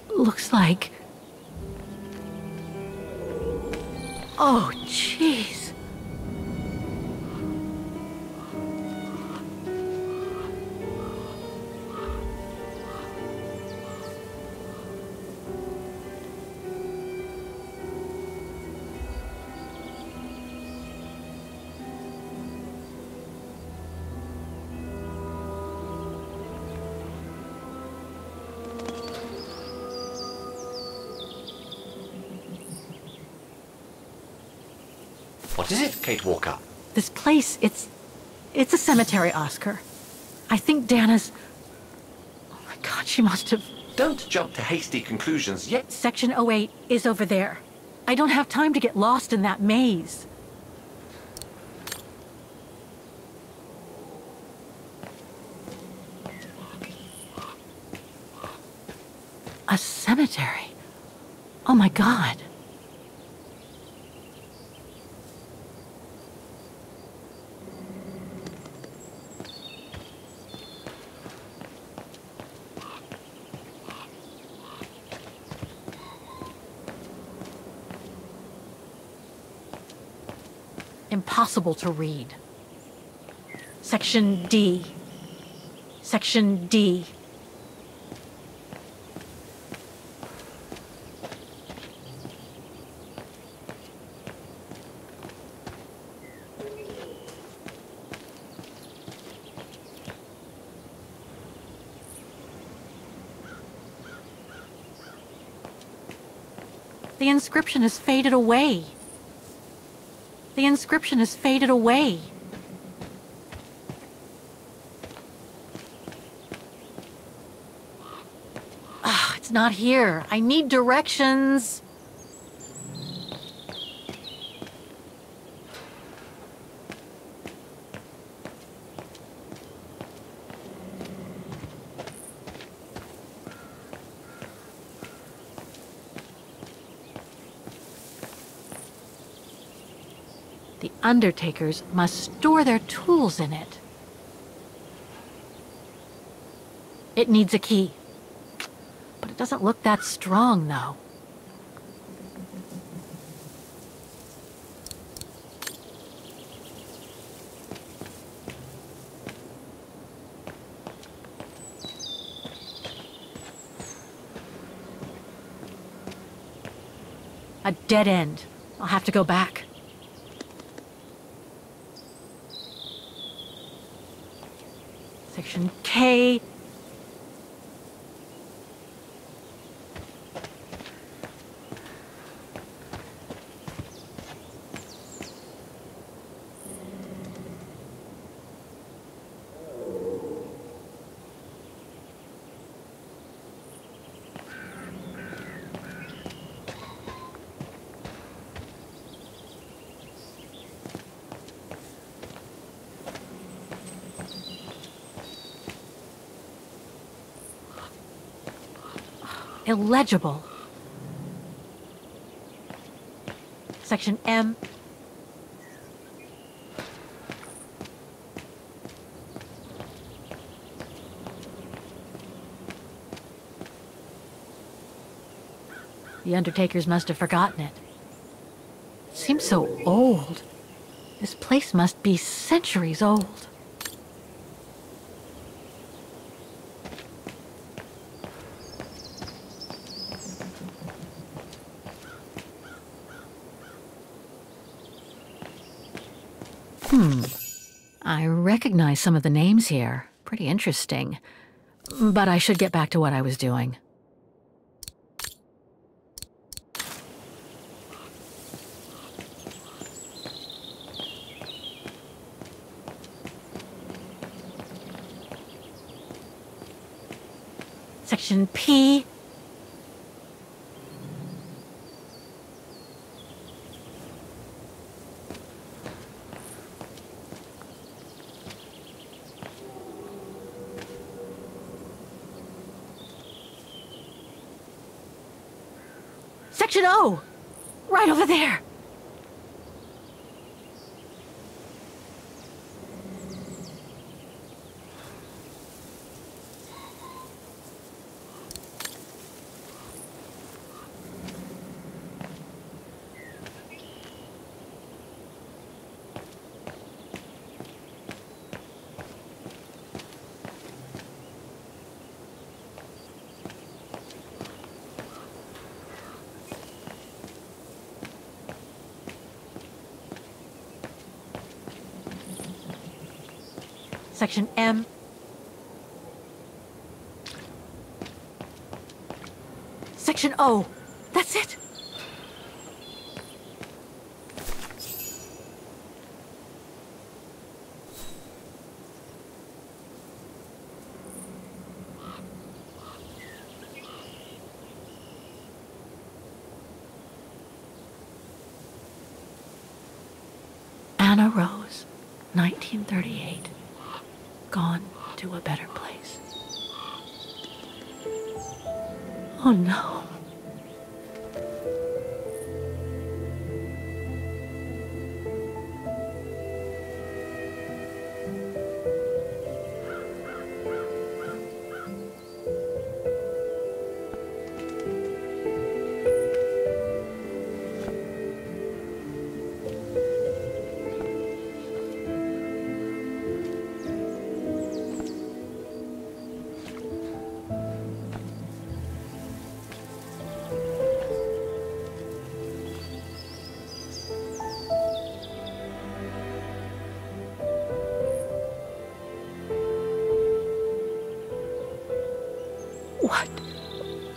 Looks like... Oh, jeez. What is it, Kate Walker? This place, it's a cemetery, Oscar. I think Dana's... Oh my God, she must have... Don't jump to hasty conclusions yet. Section 08 is over there. I don't have time to get lost in that maze. A cemetery? Oh my God. Impossible to read. Section D. Section D. The inscription has faded away. The inscription has faded away. Ah, it's not here. I need directions. The undertakers must store their tools in it. It needs a key. But it doesn't look that strong, though. A dead end. I'll have to go back. Section K. Illegible. Section M. The undertakers must have forgotten it. It seems so old. This place must be centuries old. I recognize some of the names here. Pretty interesting. But I should get back to what I was doing. Section P. Section O! Right over there! Section M. Section O. That's it. Dana Roze, 1938. Gone to a better place. Oh no.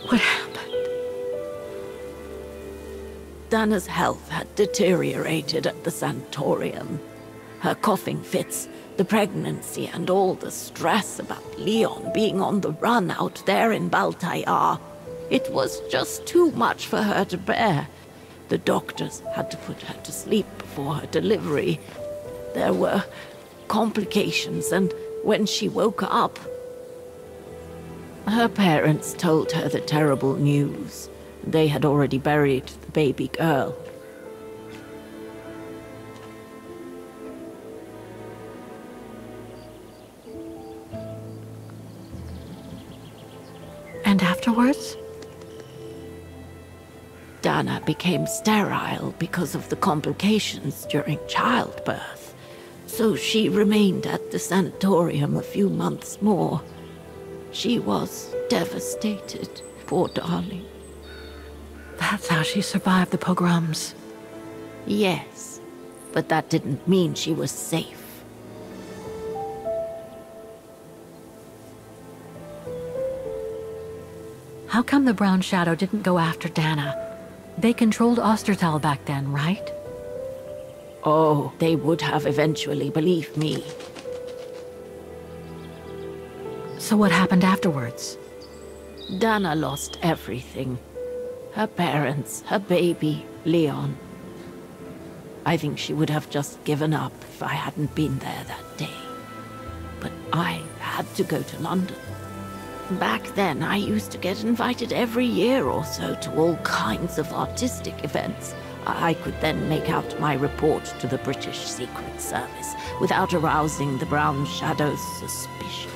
What happened? Dana's health had deteriorated at the sanatorium. Her coughing fits, the pregnancy, and all the stress about Leon being on the run out there in Baltayar. It was just too much for her to bear. The doctors had to put her to sleep before her delivery. There were complications, and when she woke up, her parents told her the terrible news. They had already buried the baby girl. And afterwards? Dana became sterile because of the complications during childbirth. So she remained at the sanatorium a few months more. She was devastated, poor darling. That's how she survived the pogroms. Yes, but that didn't mean she was safe. How come the Brown Shadow didn't go after Dana? They controlled Ostertal back then, right? Oh, they would have eventually, believe me. So what happened afterwards? Dana lost everything. Her parents, her baby, Leon. I think she would have just given up if I hadn't been there that day. But I had to go to London. Back then, I used to get invited every year or so to all kinds of artistic events. I could then make out my report to the British Secret Service without arousing the Brown Shadow's suspicion.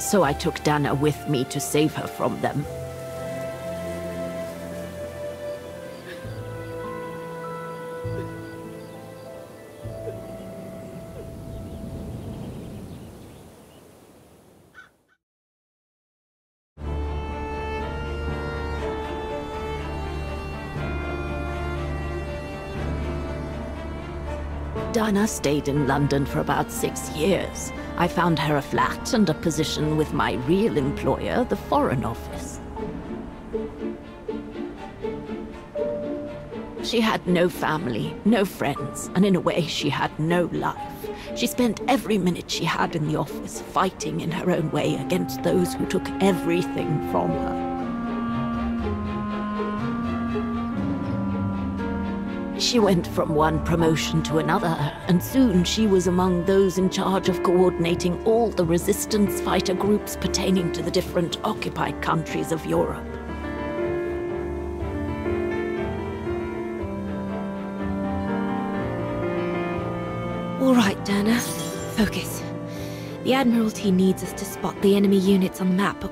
So I took Dana with me to save her from them. Dana stayed in London for about 6 years. I found her a flat and a position with my real employer, the Foreign Office. She had no family, no friends, and in a way she had no life. She spent every minute she had in the office fighting in her own way against those who took everything from her. She went from one promotion to another, and soon she was among those in charge of coordinating all the resistance fighter groups pertaining to the different occupied countries of Europe. All right, Dana. Focus. The Admiralty needs us to spot the enemy units on the map.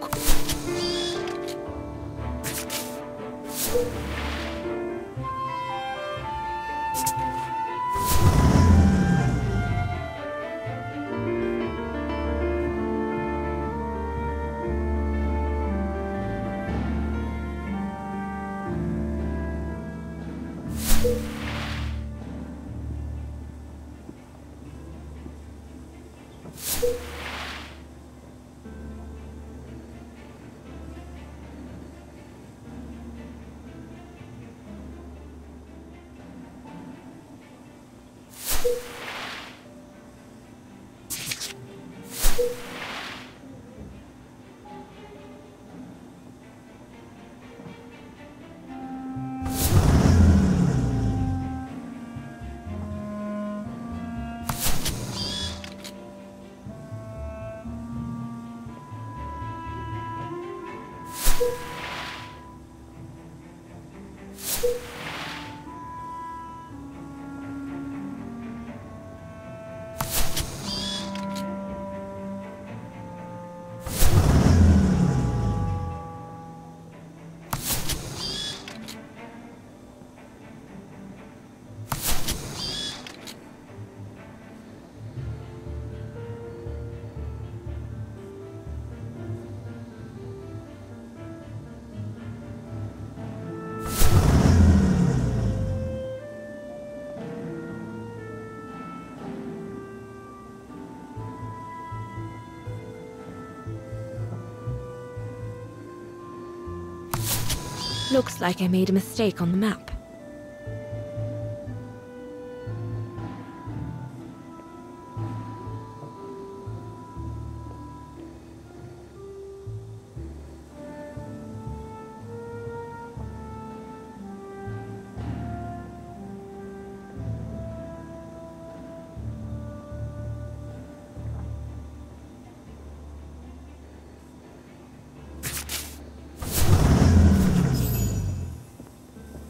Looks like I made a mistake on the map.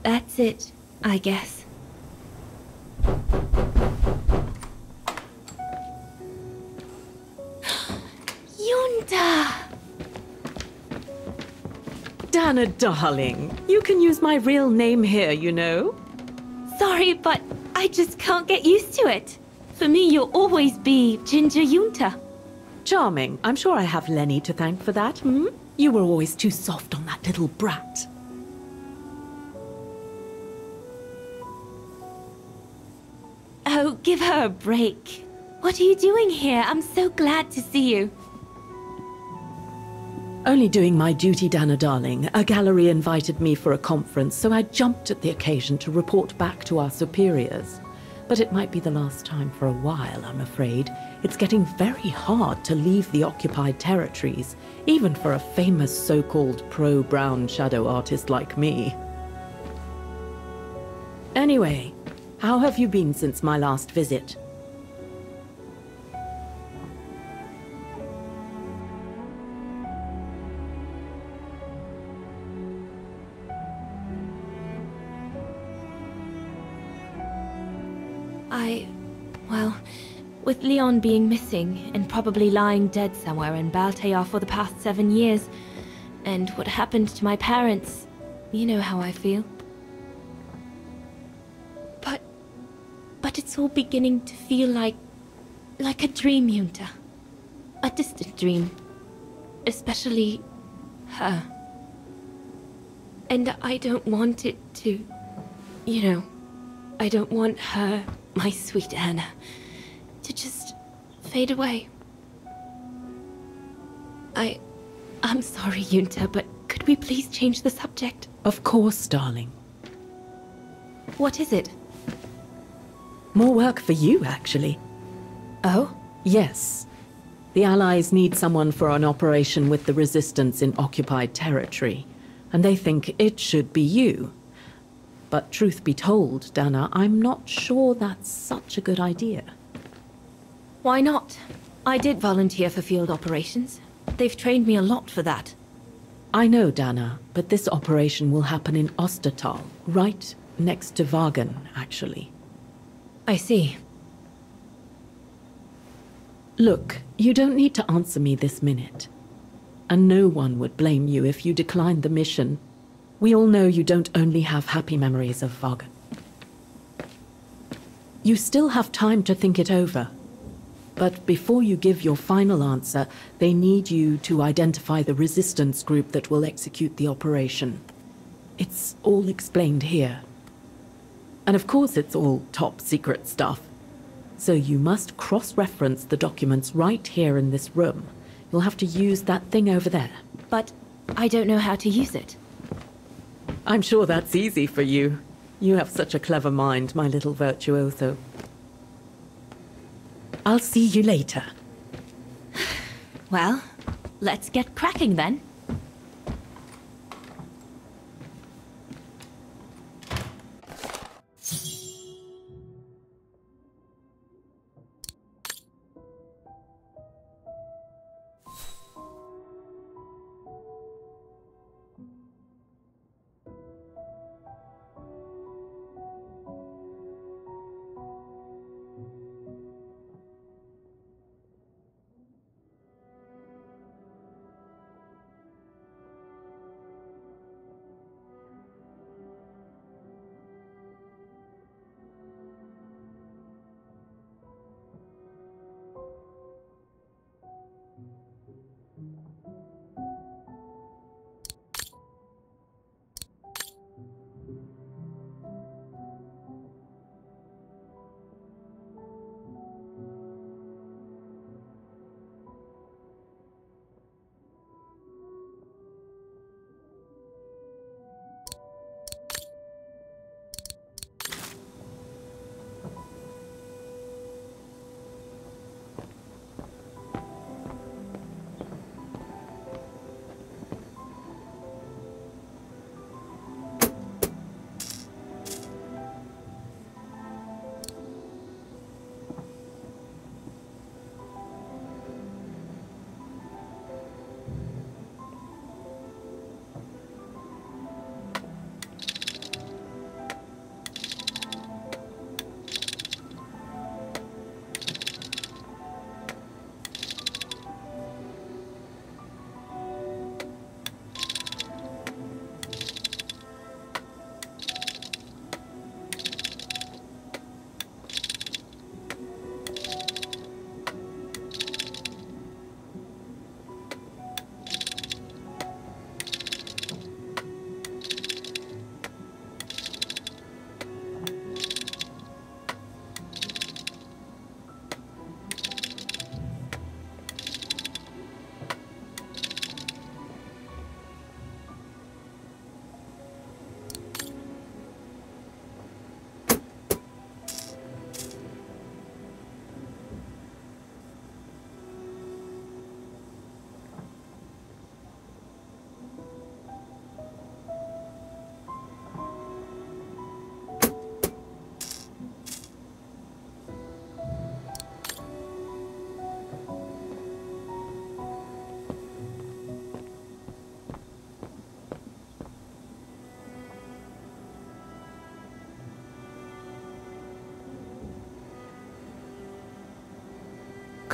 That's it, I guess. Yunta! Dana, darling, you can use my real name here, you know. Sorry, but I just can't get used to it. For me, you'll always be Ginger Yunta. Charming. I'm sure I have Lenny to thank for that, hmm? You were always too soft on that little brat. Oh, give her a break. What are you doing here? I'm so glad to see you. Only doing my duty, Dana, darling. A gallery invited me for a conference, so I jumped at the occasion to report back to our superiors. But it might be the last time for a while, I'm afraid. It's getting very hard to leave the occupied territories, even for a famous so-called pro-brown shadow artist like me. Anyway, how have you been since my last visit? Well, with Leon being missing and probably lying dead somewhere in Baltair for the past 7 years, and what happened to my parents, you know how I feel. But it's all beginning to feel like a dream, Yunta. A distant dream. Especially her. And I don't want it to, you know, I don't want her, my sweet Anna, to just fade away. I'm sorry, Yunta, but could we please change the subject? Of course, darling. What is it? More work for you, actually. Oh? Yes. The Allies need someone for an operation with the Resistance in occupied territory, and they think it should be you. But truth be told, Dana, I'm not sure that's such a good idea. Why not? I did volunteer for field operations. They've trained me a lot for that. I know, Dana, but this operation will happen in Ostertal, right next to Vaghen, actually. I see. Look, you don't need to answer me this minute. And no one would blame you if you declined the mission. We all know you don't only have happy memories of Vaghen. You still have time to think it over. But before you give your final answer, they need you to identify the resistance group that will execute the operation. It's all explained here. And of course it's all top secret stuff. So you must cross-reference the documents right here in this room. You'll have to use that thing over there. But I don't know how to use it. I'm sure that's easy for you. You have such a clever mind, my little virtuoso. I'll see you later. Well, let's get cracking then.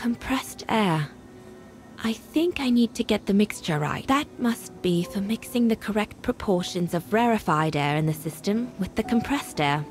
Compressed air. I think I need to get the mixture right. That must be for mixing the correct proportions of rarefied air in the system with the compressed air.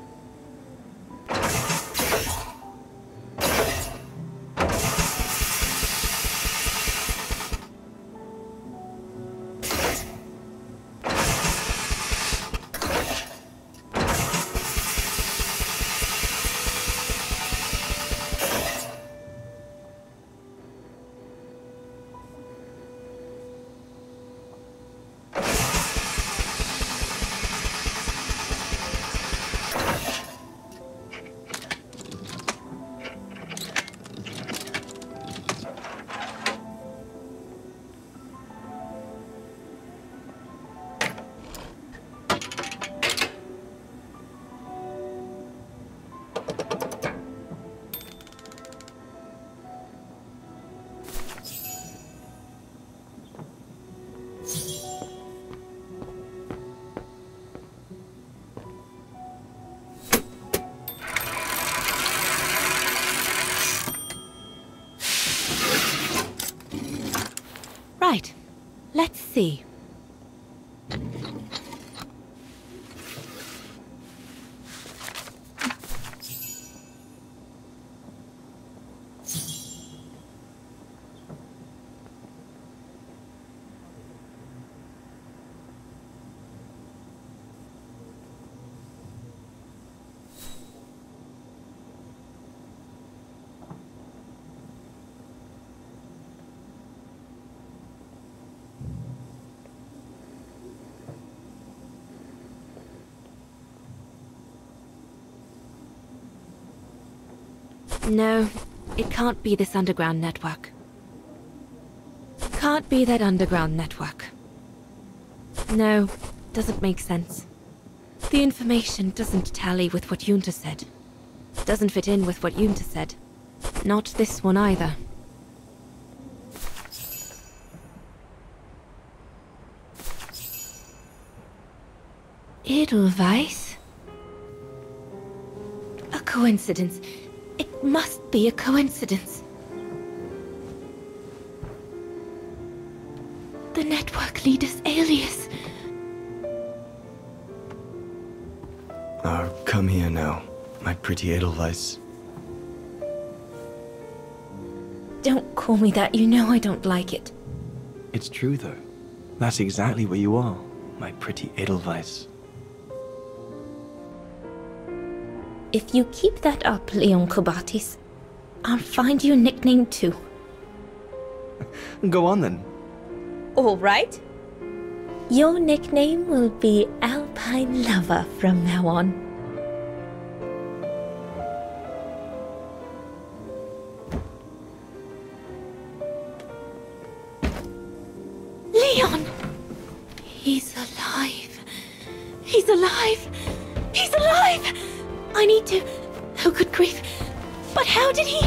Right. Let's see. No, it can't be this underground network. Can't be that underground network. No, doesn't make sense. The information doesn't tally with what Junta said. Doesn't fit in with what Junta said. Not this one either. Edelweiss? A coincidence. It must be a coincidence. The network leader's alias. Oh, come here now, my pretty Edelweiss. Don't call me that, you know I don't like it. It's true though. That's exactly what you are, my pretty Edelweiss. If you keep that up, Leon Kobatis, I'll find you a nickname too. Go on then. All right. Your nickname will be Alpine Lover from now on. Leon! He's alive. He's alive. He's alive! I need to... Oh, good grief. But how did he...